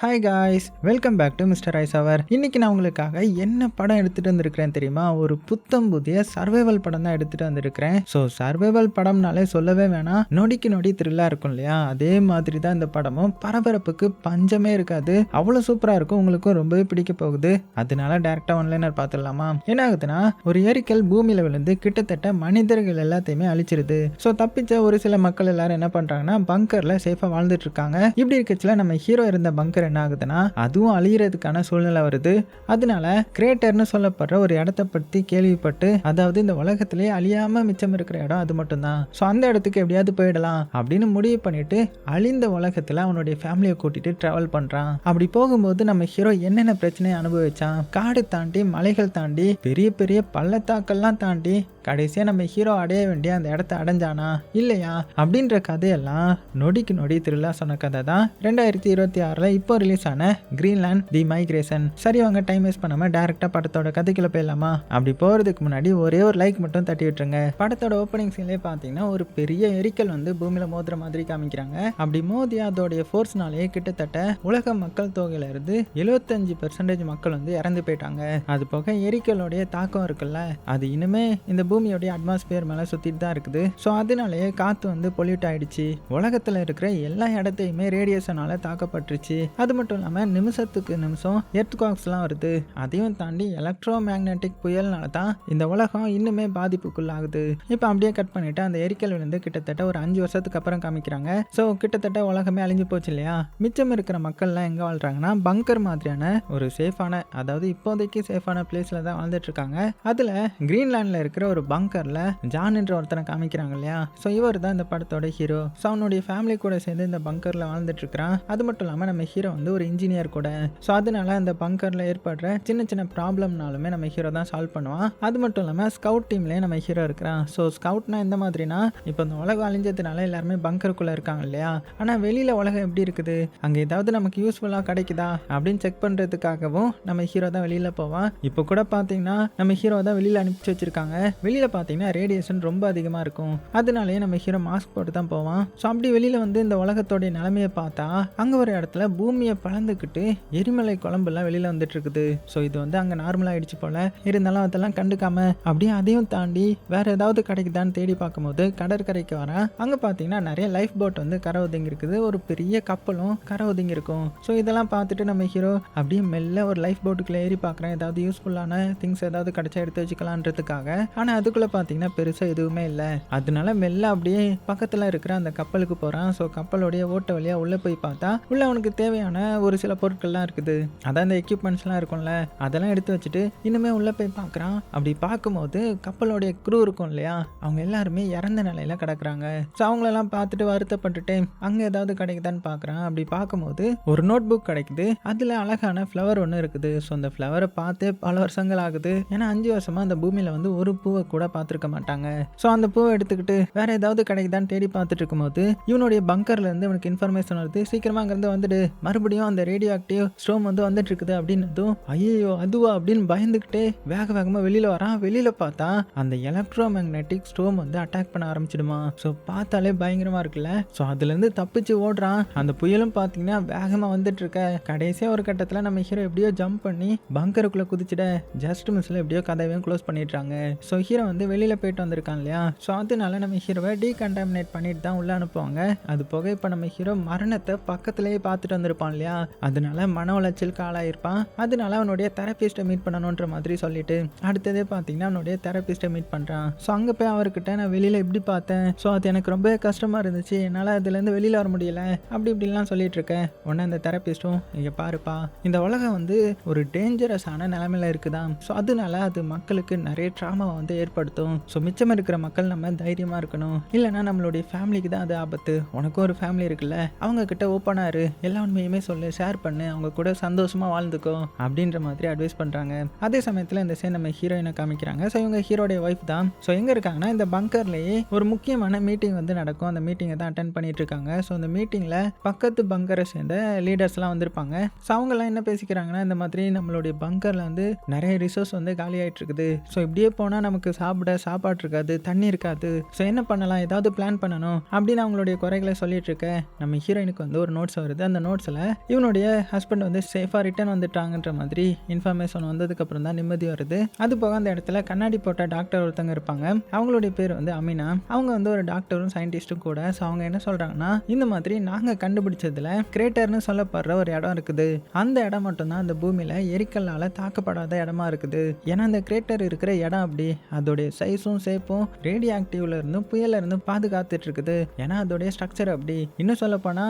Hi guys, welcome back to mister ice அவர். இன்னைக்கு நான் உங்களுக்காக என்ன படம் எடுத்துட்டு வந்திருக்கிறேன் தெரியுமா? ஒரு புத்தம் புதிய சர்வைவல் படம் தான் எடுத்துட்டு வந்திருக்கிறேன். ஸோ சர்வைவல் படம்னாலே சொல்லவே வேணாம், நொடிக்கு நொடி த்ரில்லா இருக்கும் இல்லையா? அதே மாதிரி தான் இந்த படமும். பரபரப்புக்கு பஞ்சமே இருக்காது, அவ்வளோ சூப்பராக இருக்கும். உங்களுக்கும் ரொம்பவே பிடிக்க போகுது. அதனால டேரக்டா ஒன்லைனர் பார்த்துடலாமா? என்ன ஆகுதுன்னா, ஒரு எரிக்கல் பூமியில விழுந்து கிட்டத்தட்ட மனிதர்கள் எல்லாத்தையுமே அழிச்சிருது. ஸோ தப்பிச்ச ஒரு சில மக்கள் எல்லாரும் என்ன பண்றாங்கன்னா, பங்கர்ல சேஃபா வாழ்ந்துட்டு இருக்காங்க. இப்படி இருக்கச்சுல நம்ம ஹீரோ இருந்த பங்கர் என்ன ஆகுதுன்னா, அதுவும் அழியறதுக்கான சூழ்நிலை வருது. அதனால கிரேட்டர்னு சொல்லப்படுற ஒரு இடத்த பத்தி கேள்விப்பட்டு, அதாவது இந்த உலகத்திலேயே அழியாம மிச்சம் இருக்கிற இடம் அது மட்டும்தான். ஸோ அந்த இடத்துக்கு எப்படியாவது போயிடலாம் அப்படின்னு முடிவு பண்ணிட்டு அழிந்த உலகத்துல அவனுடைய ஃபேமிலியை கூட்டிட்டு டிராவல் பண்றான். அப்படி போகும்போது நம்ம ஹீரோ என்னென்ன பிரச்சனையை அனுபவிச்சான், காடு தாண்டி மலைகள் தாண்டி பெரிய பெரிய பள்ளத்தாக்கள்லாம் தாண்டி கடைசியா நம்ம ஹீரோ அடைய வேண்டிய அந்த இடத்த அடைஞ்சானா இல்லையா அப்படின்ற கதையெல்லாம் நொடிக்கு நொடி த்ரில்லா சொன்ன கதை தான் 2026 இப்போ ரிலீஸ் ஆன கிரீன்லாண்ட் தி மைக்ரேஷன். சரி வாங்க, டைம் வேஸ்ட் பண்ணாம டைரக்டா படத்தோட கதைக்குள்ள போயிடலாமா? அப்படி போறதுக்கு முன்னாடி ஒரே ஒரு லைக் மட்டும் தட்டி விட்டுருங்க. படத்தோட ஓப்பனிங் சீன்லேயே பார்த்தீங்கன்னா ஒரு பெரிய எரிக்கல் வந்து பூமியில மோதுற மாதிரி காமிக்கிறாங்க. அப்படி மோதி அதோடைய ஃபோர்ஸ்னாலேயே கிட்டத்தட்ட உலக மக்கள் தொகையில இருந்து 75% மக்கள் வந்து இறந்து போயிட்டாங்க. அது போக எரிக்கலோடைய தாக்கம் இருக்குல்ல, அது இனிமே இந்த பூமியோடைய அட்மாஸ்பியர் மேல சுத்திட்டு தான் இருக்குது. ஸோ அதனாலேயே காத்து வந்து பொல்யூட் ஆயிடுச்சு. உலகத்துல இருக்கிற எல்லா இடத்தையுமே ரேடியேஷனால தாக்கப்பட்டுருச்சு. அது மட்டும் இல்லாமல் நிமிஷத்துக்கு நிமிஷம் எர்த்குவாக்ஸ்லாம் வருது. அதையும் தாண்டி எலக்ட்ரோ மேக்னெட்டிக் புயல்னால தான் இந்த உலகம் இன்னுமே பாதிப்புக்குள்ளாகுது. இப்போ அப்படியே கட் பண்ணிட்டு அந்த எரிக்கல் விழுந்து கிட்டத்தட்ட ஒரு 5 வருஷத்துக்கு அப்புறம் காமிக்கிறாங்க. ஸோ கிட்டத்தட்ட உலகமே அழிஞ்சு போச்சு இல்லையா? மிச்சம் இருக்கிற மக்கள்லாம் எங்கே வாழ்றாங்கன்னா, பங்கர் மாதிரியான ஒரு சேஃபான, அதாவது இப்போதைக்கு சேஃபான பிளேஸ்ல தான் வாழ்ந்துட்டு இருக்காங்க. அதுல கிரீன்லாண்ட்ல இருக்கிற ஒரு பங்கர்ல ஜான் என்ற ஒருத்தனை காமிக்கிறாங்க இல்லையா? ஸோ இவர் தான் இந்த படத்தோட ஹீரோ. ஸோ அவனுடைய ஃபேமிலி கூட சேர்ந்து இந்த பங்கர்ல வாழ்ந்துட்டு இருக்கிறான். அது மட்டும் இல்லாமல் நம்ம ஹீரோ வந்து ஒரு இன்ஜினியர் கூட. ஸோ அதனால அந்த பங்கர்ல ஏற்படுற சின்ன சின்ன ப்ராப்ளம்னாலுமே நம்ம ஹீரோ தான் சால்வ் பண்ணுவான். அது மட்டும் இல்லாமல் ஸ்கவுட் டீம்லேயே நம்ம ஹீரோ இருக்கிறான். ஸோ ஸ்கவுட்னா எந்த மாதிரினா, இப்போ இந்த உலகம் அழிஞ்சதுனால எல்லாருமே பங்கருக்குள்ள இருக்காங்க இல்லையா? ஆனால் வெளியில உலகம் எப்படி இருக்குது, அங்கே ஏதாவது நமக்கு யூஸ்ஃபுல்லாக கிடைக்குதா அப்படின்னு செக் பண்ணுறதுக்காகவும் நம்ம ஹீரோ தான் வெளியில போவான். இப்போ கூட பார்த்தீங்கன்னா நம்ம ஹீரோ தான் வெளியில அனுப்பிச்சு வச்சிருக்காங்க. வெளியில பார்த்தீங்கன்னா ரேடியேஷன் ரொம்ப அதிகமாக இருக்கும். அதனாலேயே நம்ம ஹீரோ மாஸ்க் போட்டு தான் போவான். ஸோ அப்படி வெளியில வந்து இந்த உலகத்தோடைய நிலைமையை பார்த்தா, அங்கே ஒரு இடத்துல பூமியை பழந்துக்கிட்டு எரிமலை குழம்புலாம் வெளியில வந்துட்டு இருக்குது. ஸோ இது வந்து அங்கே நார்மல் ஆயிடுச்சு போல. இருந்தாலும் அதெல்லாம் கண்டுக்காம அப்படியே அதையும் தாண்டி வேற ஏதாவது கிடைக்குதான்னு தேடி பார்க்கும்போது கடற்கரைக்கு வரேன். அங்கே பார்த்தீங்கன்னா நிறைய லைஃப் போட் வந்து கரை ஒதுங்கி இருக்குது. ஒரு பெரிய கப்பலும் கரை ஒதுங்கி இருக்கும். ஸோ இதெல்லாம் பார்த்துட்டு நம்ம ஹீரோ அப்படியே மெல்ல ஒரு லைஃப் போட்டுக்குள்ள ஏறி பார்க்குறேன், ஏதாவது யூஸ்ஃபுல்லான திங்ஸ் ஏதாவது கிடைச்சா எடுத்து வச்சுக்கலான்றதுக்காக. ஆனால் அதுக்குள்ள பார்த்தீங்கன்னா பெருசாக எதுவுமே இல்லை. அதனால மெல்ல அப்படியே பக்கத்தில் இருக்கிற அந்த கப்பலுக்கு போகிறான். ஸோ கப்பலுடைய ஓட்ட வழியாக உள்ளே போய் பார்த்தா உள்ள அவனுக்கு தேவையான ஒரு சில பொருட்கள்லாம் இருக்குது. அதான் அந்த எக்யூப்மெண்ட்ஸ்லாம் இருக்கும்ல, அதெல்லாம் எடுத்து வச்சுட்டு இன்னுமே உள்ளே போய் பார்க்குறான். அப்படி பார்க்கும்போது கப்பலோடைய க்ரூ இருக்கும் இல்லையா, அவங்க எல்லாருமே இறந்த நிலையில கிடக்குறாங்க. ஸோ அவங்களெல்லாம் பார்த்துட்டு வருத்தப்பட்டுட்டு அங்கே ஏதாவது கிடைக்குதான்னு பார்க்குறான். அப்படி பார்க்கும்போது ஒரு நோட் புக் கிடைக்குது. அதில் அழகான ஃப்ளவர் ஒன்று இருக்குது. ஸோ அந்த ஃப்ளவரை பார்த்து பல வருஷங்கள் ஆகுது. ஏன்னா 5 வருஷமா அந்த பூமியில் வந்து ஒரு பூவை கூட பார்த்துருக்க மாட்டாங்க. ஸோ அந்த பூவை எடுத்துக்கிட்டு வேற ஏதாவது கிடைக்குதான்னு தேடி பார்த்துட்டு இருக்கும்போது இவனுடைய பங்கர்ல இருந்து இவனுக்கு இன்ஃபர்மேஷன் வருது, சீக்கிரமா அங்கிருந்து வந்துட்டு மறுபடியும் அந்த ரேடியோ ஆக்டிவ் ஸ்ட்ரோம் வந்து வந்துட்டு இருக்குது அப்படின்னதும், ஐயோ அதுவா அப்படின்னு பயந்துக்கிட்டே வேக வேகமா வெளியில வரான். வெளியில பார்த்தா அந்த எலக்ட்ரோ மேக்னெட்டிக் ஸ்ட்ரோம் வந்து அட்டாக் பண்ண ஆரம்பிச்சிடுமா. ஸோ பார்த்தாலே பயங்கரமா இருக்குல்ல. ஸோ அதுல இருந்து தப்பிச்சு ஓடுறான். அந்த புயலும் பார்த்தீங்கன்னா வேகமா வந்துட்டு இருக்க. கடைசியா ஒரு கட்டத்தில் நம்ம ஹீரோ எப்படியோ ஜம்ப் பண்ணி பங்கருக்குள்ள குதிச்சிட ஜஸ்ட் மிஸ்ல எப்படியோ கதவையும் க்ளோஸ் பண்ணிடுறாங்க. ஸோ ஹீரோ வந்து வெளியில போயிட்டு வந்திருக்கான் இல்லையா? ஸோ அதனால நம்ம ஹீரோவை டீகண்டாமினேட் பண்ணிட்டு தான் உள்ள அனுப்புவாங்க. அது போக இப்போ நம்ம ஹீரோ மரணத்தை பக்கத்திலேயே பார்த்துட்டு வந்திருப்பான் இல்லையா? அதனால மன உளைச்சலுக்கு ஆளாயிருப்பான். அதனால அவனுடைய தெரபிஸ்ட்டை மீட் பண்ணணுன்ற மாதிரி சொல்லிட்டு அடுத்ததே பார்த்தீங்கன்னா அவனுடைய தெரபிஸ்ட்டை மீட் பண்ணுறான். ஸோ அங்கே போய் அவர்கிட்ட நான் வெளியில எப்படி பார்த்தேன், ஸோ அது எனக்கு ரொம்ப கஷ்டமா இருந்துச்சு, என்னால் அதுலேருந்து வெளியில வர முடியல அப்படி இப்படிலாம் சொல்லிட்டு இருக்கேன். உடனே அந்த தெரபிஸ்ட்டும், இங்கே பாருப்பா, இந்த உலகம் வந்து ஒரு டேஞ்சரஸான நிலைமையில இருக்குதான். ஸோ அதனால அது மக்களுக்கு நிறைய ட்ராமாவை வந்து ஏற்படுத்தும். ஸோ மிச்சம் இருக்கிற மக்கள் நம்ம தைரியமாக இருக்கணும், இல்லைனா நம்மளுடைய ஃபேமிலிக்கு தான் அது ஆபத்து. உனக்கும் ஒரு ஃபேமிலி இருக்குல்ல, அவங்க கிட்ட ஓப்பனாக இரு, எல்லா உண்மையுமே சொல்லு, ஷேர் பண்ணு, அவங்க கூட சந்தோஷமாக வாழ்ந்துக்கோ அப்படின்ற மாதிரி அட்வைஸ் பண்ணுறாங்க. அதே சமயத்தில் இந்த சைன் நம்ம ஹீரோயினை காமிக்கிறாங்க. ஸோ இவங்க ஹீரோடைய ஒய்ஃப் தான். ஸோ எங்கே இருக்காங்கன்னா, இந்த பங்கர்லேயே ஒரு முக்கியமான மீட்டிங் வந்து நடக்கும். அந்த மீட்டிங்கை தான் அட்டென்ட் பண்ணிட்டு இருக்காங்க. ஸோ அந்த மீட்டிங்கில் பக்கத்து பங்கரை சேர்ந்த லீடர்ஸ்லாம் வந்திருப்பாங்க. ஸோ அவங்கெல்லாம் என்ன பேசிக்கிறாங்கன்னா, இந்த மாதிரி நம்மளுடைய பங்கரில் வந்து நிறைய ரிசோர்ஸ் வந்து காலி ஆகிட்டு இருக்குது. ஸோ இப்படியே போனால் நமக்கு சாப்பிட சாப்பாடு இருக்காது, தண்ணி இருக்காது. ஸோ என்ன பண்ணலாம், ஏதாவது பிளான் பண்ணணும் அப்படின்னு அவங்களுடைய குறைகளை சொல்லிட்டு இருக்க நம்ம ஹீரோயினுக்கு வந்து ஒரு நோட்ஸ் வருது. அந்த நோட்ஸில் இவனுடைய ஹஸ்பண்ட் வந்து சேஃபாக ரிட்டர்ன் வந்துட்டாங்கன்ற மாதிரி இன்ஃபர்மேஷன் வந்ததுக்கப்புறம் தான் நிம்மதி வருது. அது போக அந்த இடத்துல கண்ணாடி போட்ட டாக்டர் ஒருத்தங்க இருப்பாங்க. அவங்களுடைய பேர் வந்து அமினா. அவங்க வந்து ஒரு டாக்டரும் சயின்டிஸ்ட்டும் கூட. ஸோ அவங்க என்ன சொல்கிறாங்கன்னா, இந்த மாதிரி நாங்கள் கண்டுபிடிச்சதுல கிரேட்டர்னு சொல்லப்படுற ஒரு இடம் இருக்குது. அந்த இடம் மட்டும்தான் அந்த பூமியில் எரிக்கல்லால் தாக்கப்படாத இடமா இருக்குது. ஏன்னா அந்த கிரேட்டர் இருக்கிற இடம் அப்படி அதோடைய சைஸும் ஷேப்பும் ரேடியோ ஆக்டிவ்ல இருந்தும் புயல இருந்தும் பாதுகாத்துட்டு இருக்குது. ஏன்னா அதோடைய ஸ்ட்ரக்சர் அப்படி. இன்னும் சொல்ல போனா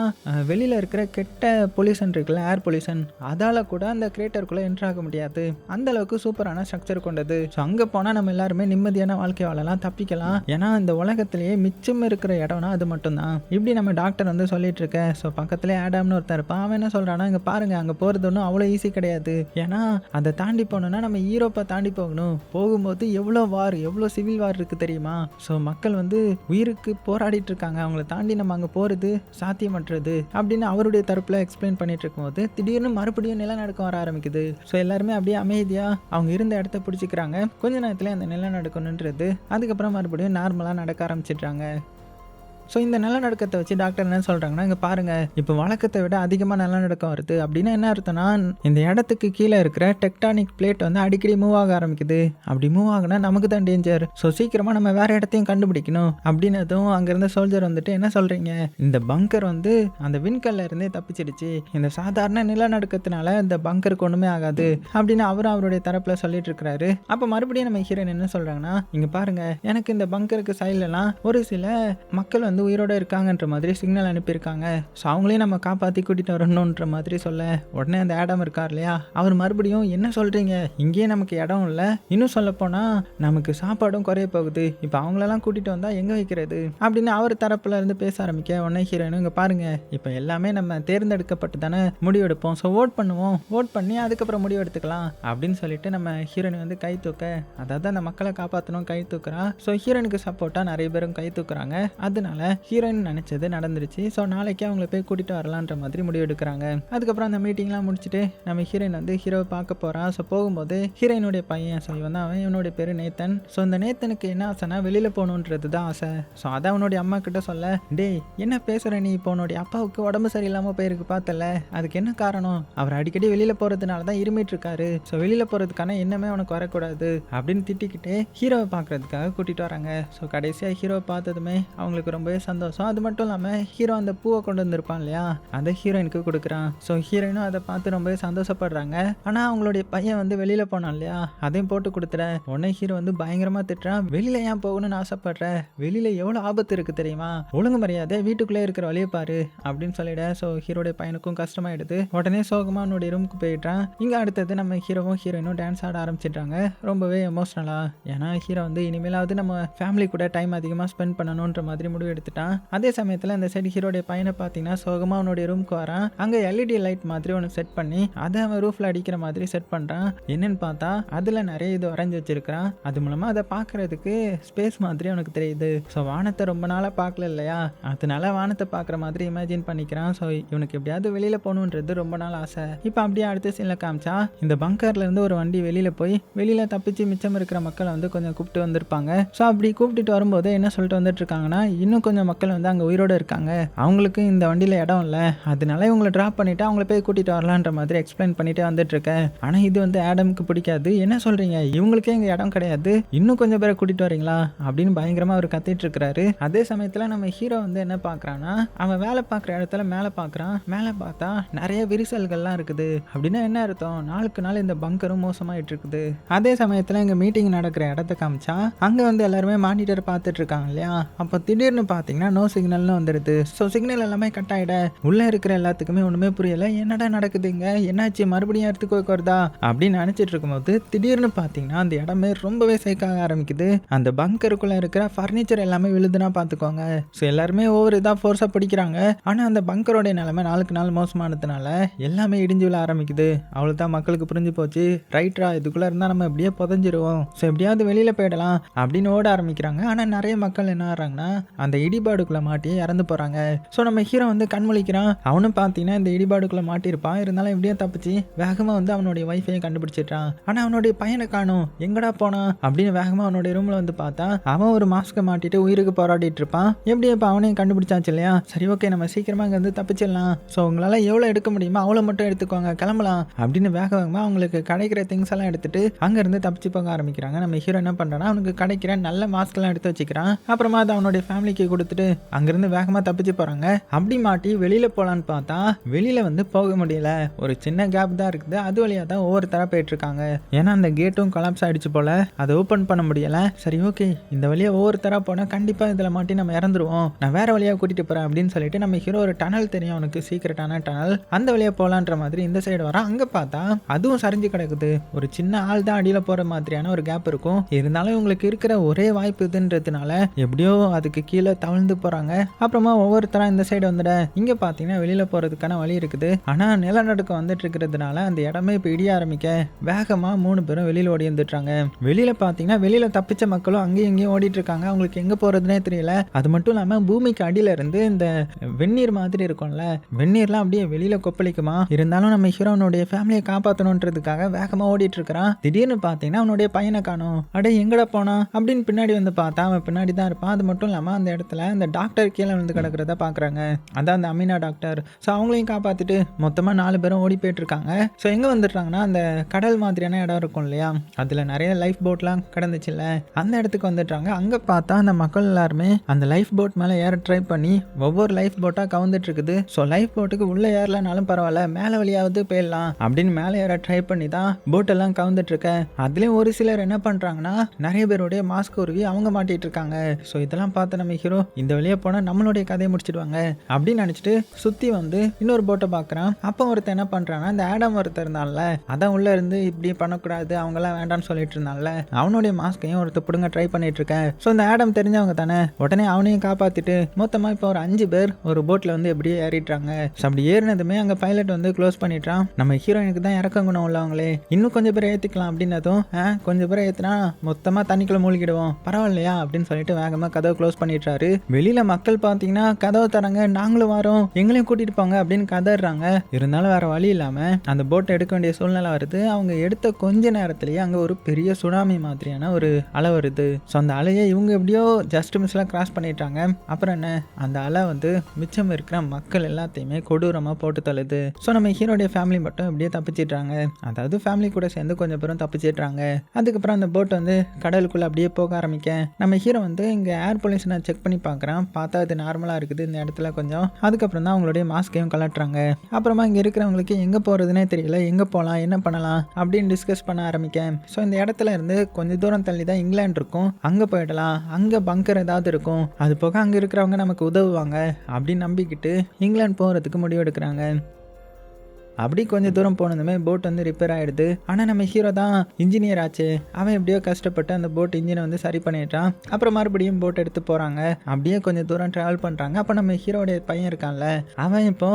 வெளியில இருக்கிற கெட்ட பொல்யூஷன் இருக்குல்ல, ஏர் பொல்யூஷன், அதால கூட அந்த கிரேட்டருக்குள்ள என்ட்ரு ஆக முடியாது. அந்த அளவுக்கு சூப்பரான ஸ்ட்ரக்சர் கொண்டது. ஸோ அங்க போனா நம்ம எல்லாருமே நிம்மதியான வாழ்க்கை வாழலாம், தப்பிக்கலாம். ஏன்னா இந்த உலகத்திலேயே மிச்சம் இருக்கிற இடம்னா அது மட்டும்தான். இப்படி நம்ம டாக்டர் வந்து சொல்லிட்டு இருக்க. ஸோ பக்கத்துலேயே ஆடாம்னு ஒருத்தர் இருப்பான். அவன் என்ன சொல்றான்னா, இங்க பாருங்க, அங்க போறது ஒன்றும் அவ்வளோ ஈஸி கிடையாது. ஏன்னா அதை தாண்டி போகணும்னா நம்ம ஈரோப்பை தாண்டி போகணும். போகும்போது எவ்வளோ வார், எவ்வளோ சிவில் வார் இருக்கு தெரியுமா? ஸோ மக்கள் வந்து உயிருக்கு போராடிட்டு இருக்காங்க. அவங்கள தாண்டி நம்ம அங்கே போகிறது சாத்தியமற்றது அப்படின்னு அவருடைய தரப்பில் எக்ஸ்பிளைன் பண்ணிட்டு இருக்கும்போது திடீர்னு மறுபடியும் நிலநடுக்கம் வர ஆரம்பிக்குது. ஸோ எல்லாருமே அப்படியே அமைதியாக அவங்க இருந்த இடத்த பிடிச்சிக்கிறாங்க. கொஞ்ச நேரத்தில் அந்த நிலநடுக்கம் நின்றுது. அதுக்கப்புறம் மறுபடியும் நார்மலாக நடக்க ஆரம்பிச்சிடுறாங்க. ஸோ இந்த நிலநடுக்கத்தை வச்சு டாக்டர் என்ன சொல்கிறாங்கன்னா, இங்கே பாருங்கள், இப்போ வழக்கத்தை விட அதிகமாக நிலநடுக்கம் வருது. அப்படின்னா என்ன அர்த்தம்னா, இந்த இடத்துக்கு கீழே இருக்கிற டெக்டானிக் பிளேட் வந்து அடிக்கடி மூவ் ஆக ஆரம்பிக்குது. அப்படி மூவ் ஆகுனா நமக்கு தான் டேஞ்சர். ஸோ சீக்கிரமாக நம்ம வேறு இடத்தையும் கண்டுபிடிக்கணும் அப்படின்னதும் அங்கேருந்து சோல்ஜர் வந்துட்டு, என்ன சொல்கிறீங்க, இந்த பங்கர் வந்து அந்த விண்கல்ல இருந்தே தப்பிச்சிடுச்சு. இந்த சாதாரண நிலநடுக்கத்தினால இந்த பங்கருக்கு ஒன்றுமே ஆகாது அப்படின்னு அவருடைய தரப்பில் சொல்லிட்டு இருக்கிறாரு. அப்போ மறுபடியும் நம்ம ஹீரோயின் என்ன சொல்கிறாங்கன்னா, இங்கே பாருங்கள், எனக்கு இந்த பங்கருக்கு சைட்லலாம் ஒரு சில மக்கள் வந்து உயிரோட இருக்காங்கன்ற மாதிரி சிக்னல் அனுப்பியிருக்காங்க. ஸோ அவங்களையும் நம்ம காப்பாற்றி கூட்டிகிட்டு வரணுன்ற மாதிரி சொல்ல, உடனே அந்த ஆடம் இருக்கார் இல்லையா, அவர் மறுபடியும் என்ன சொல்கிறீங்க, இங்கேயே நமக்கு இடம் இல்லை, இன்னும் சொல்லப்போனால் நமக்கு சாப்பாடும் குறைய போகுது, இப்போ அவங்களெல்லாம் கூட்டிகிட்டு வந்தால் எங்கே வைக்கிறது அப்படின்னு அவர் தரப்புல இருந்து பேச ஆரம்பிக்க, உடனே ஹீரோயினும், இங்கே பாருங்கள், இப்போ எல்லாமே நம்ம தேர்ந்தெடுக்கப்பட்டு தானே முடிவெடுப்போம். ஸோ ஓட் பண்ணுவோம், ஓட் பண்ணி அதுக்கப்புறம் முடிவு எடுத்துக்கலாம் அப்படின்னு சொல்லிட்டு நம்ம ஹீரோயின் வந்து கை தூக்க, அதாவது அந்த மக்களை காப்பாற்றணும் கை தூக்குறா. ஸோ ஹீரோயினுக்கு சப்போர்ட்டாக நிறைய பேரும் கை தூக்குறாங்க. அதனால ஹீரோயின் நினைச்சது நடந்துருச்சு. ஸோ நாளைக்கு அவங்கள போய் கூட்டிட்டு வரலான்ற மாதிரி முடிவு எடுக்கிறாங்க. அதுக்கப்புறம் அந்த மீட்டிங்லாம் முடிச்சுட்டு நம்ம ஹீரோயின் வந்து ஹீரோவை பார்க்க போறா. ஸோ போகும்போது ஹீரோயினுடைய பையன், ஸோ இவன் தான், இவனுடைய பேரு நேத்தன். ஸோ இந்த நேத்தனுக்கு என்ன ஆசைனா வெளியில போகணுன்றது தான் ஆசை. ஸோ அதை அவனுடைய அம்மா கிட்ட சொல்ல, டேய் என்ன பேசுற நீ, இப்போ உன்னுடைய அப்பாவுக்கு உடம்பு சரியில்லாமல் போயிருக்கு பார்த்தல, அதுக்கு என்ன காரணம், அவர் அடிக்கடி வெளியில போறதுனால தான் இருமிட்டு இருக்காரு. ஸோ வெளியில போறதுக்கான எண்ணமே உனக்கு வரக்கூடாது அப்படின்னு திட்டிக்கிட்டே ஹீரோவை பார்க்கறதுக்காக கூட்டிட்டு வராங்க. ஸோ கடைசியாக ஹீரோவை பார்த்ததுமே அவங்களுக்கு ரொம்பவே சந்தோஷம். அது மட்டும் இல்லாமல் ஹீரோ அந்த பூவை கொண்டு வந்திருப்பான் இல்லையா, அதை ஹீரோயினுக்கு கொடுக்குறான். ஸோ ஹீரோயினும் அதை பார்த்து ரொம்பவே சந்தோஷப்படுறாங்க. ஆனால் அவங்களுடைய பையன் வந்து வெளியில போனான் இல்லையா, அதையும் போட்டு கொடுத்துற. உடனே ஹீரோ வந்து பயங்கரமா திட்டுறான், வெளியில ஏன் போகணும்னு ஆசைப்படுற, வெளியில எவ்வளோ ஆபத்து இருக்கு தெரியுமா, ஒழுங்கு மரியாதை வீட்டுக்குள்ளே இருக்கிற வழியை பாரு அப்படின்னு சொல்லிட. ஸோ ஹீரோடைய பையனுக்கும் கஷ்டமாயிடுது. உடனே சோகமா அவனுடைய ரூமுக்கு போயிட்டான். இங்கே அடுத்தது நம்ம ஹீரோவும் ஹீரோயினும் டான்ஸ் ஆட ஆரம்பிச்சிடுறாங்க. ரொம்பவே எமோஷனலா. ஏன்னா ஹீரோ வந்து இனிமேலாவது நம்ம ஃபேமிலி கூட டைம் அதிகமாக ஸ்பெண்ட் பண்ணணுன்ற மாதிரி முடிவு எடுத்துட்டான். அதே சமயத்தில் அந்த சைடு ஹீரோடைய பையனை பார்த்தீங்கன்னா சோகமாக அவனுடைய ரூமுக்கு வரான். அங்கே எல்இடி லைட் மாதிரி ஒன்று செட் பண்ணி அதை அவன் ரூஃபில் அடிக்கிற மாதிரி செட் பண்ணுறான். என்னன்னு பார்த்தா அதில் நிறைய இது வரைஞ்சி வச்சிருக்கிறான். அது மூலமாக அதை பார்க்கறதுக்கு ஸ்பேஸ் மாதிரி அவனுக்கு தெரியுது. ஸோ வானத்தை ரொம்ப நாளாக பார்க்கல இல்லையா, அதனால வானத்தை பார்க்குற மாதிரி இமேஜின் பண்ணிக்கிறான். ஸோ இவனுக்கு எப்படியாவது வெளியில் போகணுன்றது ரொம்ப நாள் ஆசை. இப்போ அப்படியே அடுத்த சீனில் காமிச்சா இந்த பங்கர்ல இருந்து ஒரு வண்டி வெளியில் போய் வெளியில் தப்பிச்சு மிச்சம் இருக்கிற மக்களை வந்து கொஞ்சம் கூப்பிட்டு வந்திருப்பாங்க. ஸோ அப்படி கூப்பிட்டுட்டு வரும்போது என்ன சொல்லிட்டு வந்துட்டு இருக்காங்கன்னா, இன்னும் கொஞ்சம் மக்கள் வந்து அங்கே உயிரோடு இருக்காங்க, அவங்களுக்கு இந்த வண்டியில் இடம் இல்லை, அதனால இவங்களை ட்ராப் பண்ணிவிட்டு அவங்கள போய் கூட்டிகிட்டு வரலான்ற மாதிரி எக்ஸ்பிளைன் பண்ணிட்டு வந்துட்டுருக்கேன். ஆனால் இது வந்து ஆடமுக்கு பிடிக்காது. என்ன சொல்கிறீங்க, இவங்களுக்கே இங்கே இடம் கிடையாது, இன்னும் கொஞ்சம் பேரை கூட்டிகிட்டு வரீங்களா அப்படின்னு பயங்கரமாக அவர் கத்திட்டு இருக்கிறாரு. அதே சமயத்தில் நம்ம ஹீரோ வந்து என்ன பார்க்குறான்னா, அவன் வேலை பார்க்குற இடத்துல மேலே பார்க்குறான். மேலே பார்த்தா நிறைய விரிசல்கள்லாம் இருக்குது. அப்படின்னா என்ன அர்த்தம், நாளுக்கு நாள் இந்த பங்கரும் மோசமாயிட்டு இருக்குது. அதே சமயத்தில் இங்கே மீட்டிங் நடக்கிற இடத்த காமிச்சா அங்கே வந்து எல்லாருமே மானிட்டர் பார்த்துட்டு இருக்காங்க இல்லையா, அப்போ திடீர்னு பார்த்தீங்கன்னா நோ சிக்னல்னு வந்துடுது. ஸோ சிக்னல் எல்லாமே கட் ஆகிட உள்ளே இருக்கிற எல்லாத்துக்குமே ஒன்றுமே புரியலை, என்னடா நடக்குதுங்க, என்னாச்சு மறுபடியும் இடத்துக்கு வருதா அப்படின்னு நினச்சிட்டு இருக்கும்போது திடீர்னு பார்த்தீங்கன்னா அந்த இடமே ரொம்பவே சேக்காக ஆரம்பிக்குது. அந்த பங்கருக்குள்ளே இருக்கிற ஃபர்னிச்சர் எல்லாமே விழுதுன்னா பார்த்துக்கோங்க. ஸோ எல்லாருமே ஒவ்வொரு இதாக ஃபோர்ஸாக பிடிக்கிறாங்க. ஆனால் அந்த பங்கரோடைய நிலைமை நாளுக்கு நாள் மோசமானதுனால எல்லாமே இடிஞ்சு விழ ஆரம்பிக்குது. அவ்வளோதான், மக்களுக்கு புரிஞ்சு போச்சு, ரைட்ரா இதுக்குள்ளே இருந்தால் நம்ம எப்படியே புதஞ்சிருவோம், ஸோ எப்படியாவது வெளியில் போயிடலாம் அப்படின்னு ஓட ஆரம்பிக்கிறாங்க. ஆனால் நிறைய மக்கள் என்ன ஆகிறாங்கன்னா, அந்த இடி இடிபாடுக்குள்ள மாட்டி இறந்து போறாங்க. ஸோ நம்ம ஹீரோ வந்து கண்முழிக்கிறான். அவனும் பார்த்தீங்கன்னா இந்த இடிபாடுக்குள்ள மாட்டியிருப்பான். இருந்தாலும் எப்படியோ தப்பிச்சு வேகமா வந்து அவனுடைய வைஃபையும் கண்டுபிடிச்சிட்டான். ஆனா அவனுடைய பையனை காணோம், எங்கடா போனான் அப்படின்னு வேகமா அவனுடைய ரூம்ல வந்து பார்த்தா அவன் ஒரு மாஸ்கை மாட்டிட்டு உயிருக்கு போராடிட்டு இருப்பான். எப்படி இப்ப அவனையும் கண்டுபிடிச்சாச்சு இல்லையா? சரி ஓகே, நம்ம சீக்கிரமா இங்க வந்து தப்பிச்சிடலாம். ஸோ உங்களால எவ்வளவு எடுக்க முடியுமோ அவ்வளோ மட்டும் எடுத்துக்கோங்க, கிளம்பலாம் அப்படின்னு வேகமா அவங்களுக்கு கிடைக்கிற திங்ஸ் எல்லாம் எடுத்துட்டு அங்க இருந்து தப்பிச்சு போக ஆரம்பிக்கிறாங்க. நம்ம ஹீரோ என்ன பண்றான்னா அவனுக்கு கிடைக்கிற நல்ல மாஸ்க் எல்லாம் எடுத்து வச்சுக்கிறான். அப்புறமா அதை அவனுடைய ஃபேமிலிக்கு கொடுத்துட்டு அங்கிருந்து வேகமா தப்பிச்சு போறாங்க. அப்படி மாட்டி வெளியில போலான்னு பார்த்தா வெளியில வந்து போக முடியல. ஒரு சின்ன கேப் தான் இருக்குது. அது வழியா தான் ஒவ்வொருத்தரா போயிட்டு இருக்காங்க. ஏன்னா அந்த கேட்டும் கொலாப்ஸ் ஆயிடுச்சு போல, அதை ஓபன் பண்ண முடியல. சரி ஓகே, இந்த வழியா ஒவ்வொருத்தரா போனா கண்டிப்பா இதுல மாட்டி நம்ம இறந்துருவோம், நான் வேற வழியா கூட்டிட்டு போறேன் அப்படின்னு சொல்லிட்டு நம்ம ஹீரோ ஒரு டனல் தெரியும் அவனுக்கு, சீக்கிரட்டான டனல், அந்த வழியா போலான்ற மாதிரி இந்த சைடு வரான். அங்க பார்த்தா அதுவும் சரிஞ்சு கிடக்குது. ஒரு சின்ன ஆள் தான் அடியில போற மாதிரியான ஒரு கேப் இருக்கும். இருந்தாலும் உங்களுக்கு இருக்கிற ஒரே வாய்ப்பு இதுன்றதுனால எப்படியோ அதுக்கு கீழே தவழ்ந்து போறாங்க. அப்புறமா ஒவ்வொருத்தரா இந்த சைடு வந்துட இங்க பாத்தீங்கன்னா வெளியில போறதுக்கான வழி இருக்குது. ஆனா நிலநடுக்கம் வந்துட்டு இருக்கிறதுனால அந்த இடமே இப்ப இடிய ஆரம்பிக்க வேகமா 3 பேரும் வெளியில ஓடி வந்துட்டாங்க. வெளியில பாத்தீங்கன்னா வெளியில தப்பிச்ச மக்களும் அங்கேயும் இங்கேயும் ஓடிட்டு இருக்காங்க. அவங்களுக்கு எங்க போறதுனே தெரியல. அது மட்டும் இல்லாம பூமிக்கு அடியில இருந்து இந்த வெந்நீர் மாதிரி இருக்கும்ல, வெந்நீர்லாம் அப்படியே வெளியில கொப்பளிக்குமா. இருந்தாலும் நம்ம ஹீரோனுடைய ஃபேமிலியை காப்பாற்றணுன்றதுக்காக வேகமா ஓடிட்டு இருக்கிறான். திடீர்னு பாத்தீங்கன்னா அவனுடைய பையனை காணோம். அட எங்கடா போனா அப்படின்னு பின்னாடி வந்து பார்த்தா அவன் பின்னாடி தான் இருப்பான். அது மட்டும் இல்லாம அந்த இடத்துல அந்த டாக்டர் கீழே வந்து கிடக்கிறத பாக்குறாங்க. அதான் அந்த அமீனா டாக்டர். ஸோ அவங்களையும் காப்பாத்திட்டு மொத்தமா 4 பேரும் ஓடி போயிட்டு இருக்காங்க. ஸோ எங்க வந்துட்டாங்கன்னா அந்த கடல் மாதிரியான இடம் இருக்கும் இல்லையா, அதுல நிறைய லைஃப் போட்லாம் கிடந்துச்சுல்ல, அந்த இடத்துக்கு வந்துட்டாங்க. அங்க பார்த்தா அந்த மக்கள் எல்லாருமே அந்த லைஃப் போட் மேல ஏற ட்ரை பண்ணி ஒவ்வொரு லைஃப் போட்டா கவுந்துட்டு இருக்குது. ஸோ லைஃப் போட்டுக்கு உள்ள ஏறலனாலும் பரவாயில்ல, மேல வழியாவது போயிடலாம் அப்படின்னு மேல ஏற ட்ரை பண்ணி தான் போட் எல்லாம் கவுந்துட்டு இருக்க. அதுலயும் ஒரு சிலர் என்ன பண்றாங்கன்னா நிறைய பேருடைய மாஸ்க் உருவி அவங்க மாட்டிட்டு இருக்காங்க. ஸோ இதெல்லாம் பார்த்து நம்ம ஹீரோ இந்த வழியா போனா நம்மளுடைய கதையை முடிச்சிடுவாங்க அப்படின்னு நினைச்சிட்டு சுத்தி வந்து இன்னொரு போட்டை பாக்குறான். அப்போ ஒருத்தர் என்ன பண்றான்னா இந்த ஆடம் ஒருத்தர் இருந்தான்ல, அதான் உள்ள இருந்து இப்படி பண்ணக்கூடாது அவங்க எல்லாம் வேண்டாம்னு சொல்லிட்டு இருந்தான்ல, அவனுடைய மாஸ்கையும் ஒருத்தர் பிடுங்க ட்ரை பண்ணிட்டு இருக்கேன். ஸோ இந்த ஆடம் தெரிஞ்சவங்க தானே, உடனே அவனையும் காப்பாத்திட்டு மொத்தமா இப்போ ஒரு 5 பேர் ஒரு போட்ல வந்து எப்படியோ ஏறிட்டாங்க. அப்படி ஏறினதுமே அங்க பைலட் வந்து க்ளோஸ் பண்ணிட்டான். நம்ம ஹீரோயினுக்கு தான் இறக்க குணம் உள்ளவங்களே, இன்னும் கொஞ்சம் பேர் ஏத்திக்கலாம் அப்படின்னதும் கொஞ்சம் பேர் ஏத்தினா மொத்தமா தண்ணிக்குள்ள மூழ்கிடுவோம் பரவாயில்லையா அப்படின்னு சொல்லிட்டு வேகமா கதவை க்ளோஸ் பண்ணிட்டாரு. வெளியில மக்கள் பாத்தீங்கன்னா கதவை தரங்க, நாங்களும் வரோம், எங்களையும் கூட்டிட்டு போங்க அப்படின்னு கதறாங்க. இருந்தாலும் வேற வழி இல்லாம அந்த போட்டை எடுக்க வேண்டிய சூழ்நிலை வருது. அவங்க எடுத்த கொஞ்ச நேரத்திலேயே அங்க ஒரு பெரிய சுனாமி மாதிரியான ஒரு அலை வருது. ஸோ அந்த அலையை இவங்க எப்படியோ ஜஸ்ட் மிஸ்ல கிராஸ் பண்ணிட்டாங்க. அப்புறம் என்ன, அந்த அலை வந்து மிச்சம் இருக்கிற மக்கள் எல்லாத்தையுமே கொடூரமா போட்டு தள்ளுது. ஸோ நம்ம ஹீரோடைய ஃபேமிலி மட்டும் எப்படியே தப்பிச்சிடுறாங்க. அதாவது ஃபேமிலி கூட சேர்ந்து கொஞ்சம் பேரும் தப்பிச்சிடுறாங்க. அதுக்கப்புறம் அந்த போட் வந்து கடலுக்குள்ள அப்படியே போக ஆரம்பிக்க நம்ம ஹீரோ வந்து இங்க ஏர் பொல்யூஷனை செக் பண்ணி பார்க்குறான். பார்த்தா அது நார்மலா இருக்குது இந்த இடத்துல கொஞ்சம். அதுக்கப்புறம் தான் அவங்களுடைய மாஸ்கையும் கலட்டுறாங்க. அப்புறமா இங்க இருக்கிறவங்களுக்கு எங்க போறதுனே தெரியல, எங்க போகலாம் என்ன பண்ணலாம் அப்படின்னு டிஸ்கஸ் பண்ண ஆரம்பிக்க. ஸோ இந்த இடத்துல இருந்து கொஞ்சம் தூரம் தள்ளி தான் இங்கிலாந்து இருக்கும், அங்க போயிடலாம், அங்க பங்கர் ஏதாவது இருக்கும், அது போக அங்க இருக்கிறவங்க நமக்கு உதவுவாங்க அப்படின்னு நம்பிக்கிட்டு இங்கிலாந்து போறதுக்கு முடிவு எடுக்கிறாங்க. அப்படி கொஞ்சம் தூரம் போனதுமே போட் வந்து ரிப்பேர் ஆகிடுது. ஆனால் நம்ம ஹீரோ தான் இன்ஜினியர் ஆச்சு, அவன் எப்படியோ கஷ்டப்பட்டு அந்த போட் இன்ஜினை வந்து சரி பண்ணிட்டான். அப்புறம் மறுபடியும் போட் எடுத்து போகிறாங்க. அப்படியே கொஞ்சம் தூரம் ட்ராவல் பண்ணுறாங்க. அப்போ நம்ம ஹீரோடைய பையன் இருக்கான்ல, அவன் இப்போ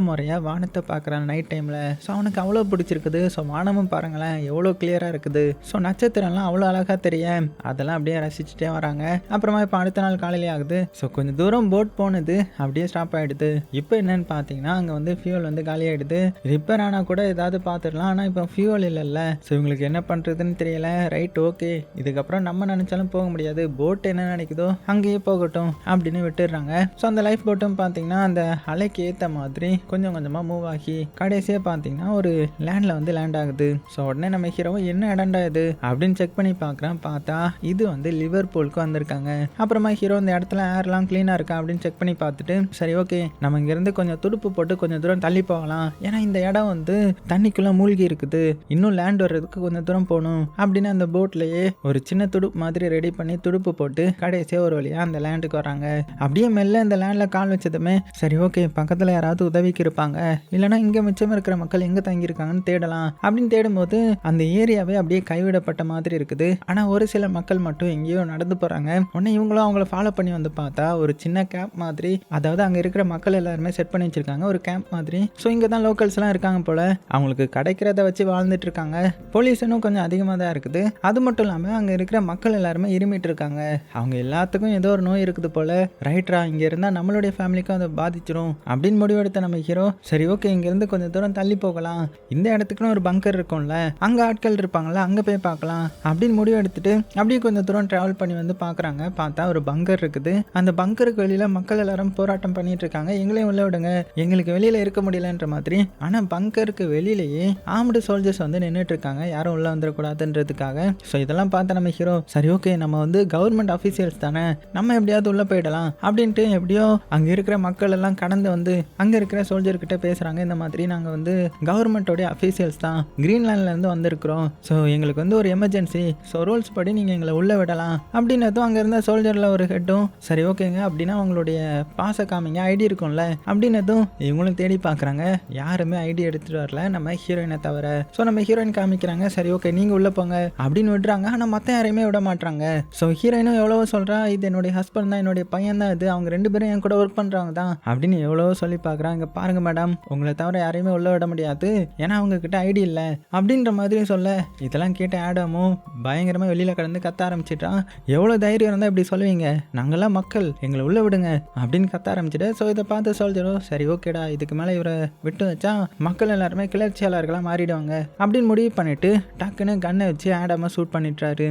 முறையாக வானத்தை பார்க்குறான் நைட் டைமில். ஸோ அவனுக்கு அவ்வளோ பிடிச்சிருக்குது. ஸோ வானமும் பாருங்களேன் எவ்வளோ கிளியராக இருக்குது. ஸோ நட்சத்திரம்லாம் அவ்வளோ அழகாக தெரியும். அதெல்லாம் அப்படியே ரசிச்சுட்டே வராங்க. அப்புறமா இப்போ அடுத்த நாள் காலையிலே ஆகுது. ஸோ கொஞ்சம் தூரம் போட் போனது அப்படியே ஸ்டாப் ஆகிடுது. இப்போ என்னன்னு பார்த்தீங்கன்னா அங்கே வந்து ஃபியூல் வந்து காலியாகிடுது. ரிப்பேர் ஆனால் கூட ஏதாவது பார்த்துடலாம், ஆனால் இப்போ ஃபியூல் இல்லைல்ல. ஸோ இவங்களுக்கு என்ன பண்ணுறதுன்னு தெரியல. ரைட் ஓகே, இதுக்கப்புறம் நம்ம நினச்சாலும் போக முடியாது, போட் என்ன நினைக்குதோ அங்கேயே போகட்டும் அப்படின்னு விட்டுடுறாங்க. ஸோ அந்த லைஃப் போட்டும் பார்த்தீங்கன்னா அந்த அலைக்கு ஏற்ற மாதிரி கொஞ்சம் கொஞ்சமாக மூவ் ஆகி கடைசியாக பார்த்தீங்கன்னா ஒரு லேண்டில் வந்து லேண்ட் ஆகுது. ஸோ உடனே நம்ம ஹீரோ என்ன இடம்டா இது அப்படின்னு செக் பண்ணி பார்க்குறான். பார்த்தா இது வந்து லிவர்பூலுக்கு வந்திருக்காங்க. அப்புறமா ஹீரோ இந்த இடத்துல ஏர்லாம் க்ளீனாக இருக்கா அப்படின்னு செக் பண்ணி பார்த்துட்டு சரி ஓகே நம்ம இங்கேருந்து கொஞ்சம் துடுப்பு போட்டு கொஞ்சம் தூரம் தள்ளி போகலாம், ஏன்னா இந்த இடம் வந்து தண்ணிக்குள்ள மூழ்கி இருக்குது, இன்னும் லேண்ட் வர்றதுக்கு கொஞ்சம் தூரம் போகணும் அப்படின்னு அந்த போட்லயே ஒரு சின்ன துடுப்பு மாதிரி ரெடி பண்ணி துடுப்பு போட்டு கடைசியா ஒரு வழியா அந்த லேண்டுக்கு வராங்க. அப்படியே மெல்ல அந்த லேண்ட்ல கால் வச்சதுமே சரி ஓகே பக்கத்துல யாராவது உதவிக்கு இருப்பாங்க, இல்லைன்னா இங்க மிச்சம் இருக்கிற மக்கள் எங்க தங்கி இருக்காங்கன்னு தேடலாம் அப்படின்னு தேடும்போது அந்த ஏரியாவே அப்படியே கைவிடப்பட்ட மாதிரி இருக்குது. ஆனா ஒரு சில மக்கள் மட்டும் எங்கேயோ நடந்து போறாங்க. உடனே இவங்களும் அவங்கள ஃபாலோ பண்ணி வந்து பார்த்தா ஒரு சின்ன கேம்ப் மாதிரி, அதாவது அங்க இருக்கிற மக்கள் எல்லாருமே செட் பண்ணி வச்சிருக்காங்க ஒரு கேம்ப் மாதிரி. ஸோ இங்க தான் லோக்கல் லோக்கல்ஸ்லாம் இருக்காங்க போல, அவங்களுக்கு கிடைக்கிறத வச்சு வாழ்ந்துட்டு இருக்காங்க. பொல்யூஷனும் கொஞ்சம் அதிகமாக தான் இருக்குது. அது மட்டும் இல்லாமல் அங்கே இருக்கிற மக்கள் எல்லாருமே இருமிட்டு இருக்காங்க. அவங்க எல்லாத்துக்கும் ஏதோ ஒரு நோய் இருக்குது போல. ரைட்ரா, இங்கே இருந்தால் நம்மளுடைய ஃபேமிலிக்கும் அதை பாதிச்சிடும் அப்படின்னு முடிவெடுத்த நம்ம ஹீரோ, சரி ஓகே இங்கேருந்து கொஞ்சம் தூரம் தள்ளி போகலாம், இந்த இடத்துக்குன்னு ஒரு பங்கர் இருக்கும்ல, அங்கே ஆட்கள் இருப்பாங்கள்ல, அங்கே போய் பார்க்கலாம் அப்படின்னு முடிவு எடுத்துட்டு அப்படியே கொஞ்சம் தூரம் ட்ராவல் பண்ணி வந்து பார்க்குறாங்க. பார்த்தா ஒரு பங்கர் இருக்குது. அந்த பங்கருக்கு வெளியில் மக்கள் எல்லாரும் போராட்டம் பண்ணிட்டு இருக்காங்க. எங்களையும் உள்ள விடுங்க, எங்களுக்கு வெளியில் இருக்க முடியலன்ற மாதிரி. ஆனால் பங்கருக்கு வெளியிலேயே ஆர்ம்டு சோல்ஜர்ஸ் வந்து நின்றுட்டு இருக்காங்க, யாரும் உள்ளே வந்துடக்கூடாதுன்றதுக்காக. ஸோ இதெல்லாம் பார்த்தா நம்ம ஹீரோ, சரி ஓகே நம்ம வந்து கவர்மெண்ட் அஃபீஷியல்ஸ் தானே, நம்ம எப்படியாவது உள்ளே போயிடலாம் அப்படின்ட்டு எப்படியோ அங்கே இருக்கிற மக்கள் எல்லாம் கடந்து வந்து அங்கே இருக்கிற சோல்ஜர்கிட்ட பேசுகிறாங்க. இந்த மாதிரி நாங்கள் வந்து கவர்மெண்ட்டோடைய அஃபீஷியல்ஸ் தான், கிரீன்லாண்ட்லேருந்து வந்திருக்கிறோம், ஸோ எங்களுக்கு வந்து ஒரு எமர்ஜென்சி, ஸோ ரூல்ஸ் படி நீங்கள் எங்களை உள்ளே விடலாம் அப்படின்னதும் அங்கே இருந்த சோல்ஜரில் ஒரு ஹெட்டும், சரி ஓகேங்க அப்படின்னா அவங்களுடைய பாஸை காமிங்க, ஐடி இருக்கும்ல அப்படின்னதும் இவங்களும் தேடி பார்க்குறாங்க. யாருமே ஐடி எடுத்துகிட்டு வரல, நம்ம ஹீரோயினை தவிர. ஸோ நம்ம ஹீரோயின் காமிக்கிறாங்க, சரி ஓகே நீங்கள் உள்ளே போங்க அப்படின்னு விடுறாங்க. ஆனால் மற்ற யாரையுமே விட மாட்டாங்க. ஸோ ஹீரோயினும் எவ்வளவோ சொல்கிறா, இது என்னுடைய ஹஸ்பண்ட் தான், என்னுடைய பையன் தான், இது அவங்க 2 பேரும் என் கூட ஒர்க் பண்ணுறவங்க தான் அப்படின்னு எவ்வளவோ சொல்லி பார்க்குறாங்க. பாருங்க மேடம், உங்களை தவிர யாரையுமே உள்ளே விட முடியாது, ஏன்னா அவங்க கிட்ட ஐடி இல்லை அப்படின்ற மாதிரி சொல்ல, இதெல்லாம் கேட்ட ஆடமும் பயங்கரமாக வெளியில் கடந்து கத்த ஆரம்பிச்சிட்டான். எவ்வளோ தைரியம் இருந்தால் இப்படி சொல்லுவீங்க, நாங்கள்லாம் மக்கள், எங்களை உள்ளே விடுங்க அப்படின்னு கத்த ஆரம்பிச்சிட்டு. ஸோ இதை பார்த்து சோல்ஜரோ, சரி ஓகேடா இதுக்கு மேலே இவரை விட்டு வச்சா மக்கள் எல்லாருமே கிளர்ச்சியாளர்களாக மாறிடுவாங்க அப்படின்னு முடிவு பண்ணிட்டு டக்குன்னு கன்னை வச்சு ஆடாம ஷூட் பண்ணிட்டுறாரு.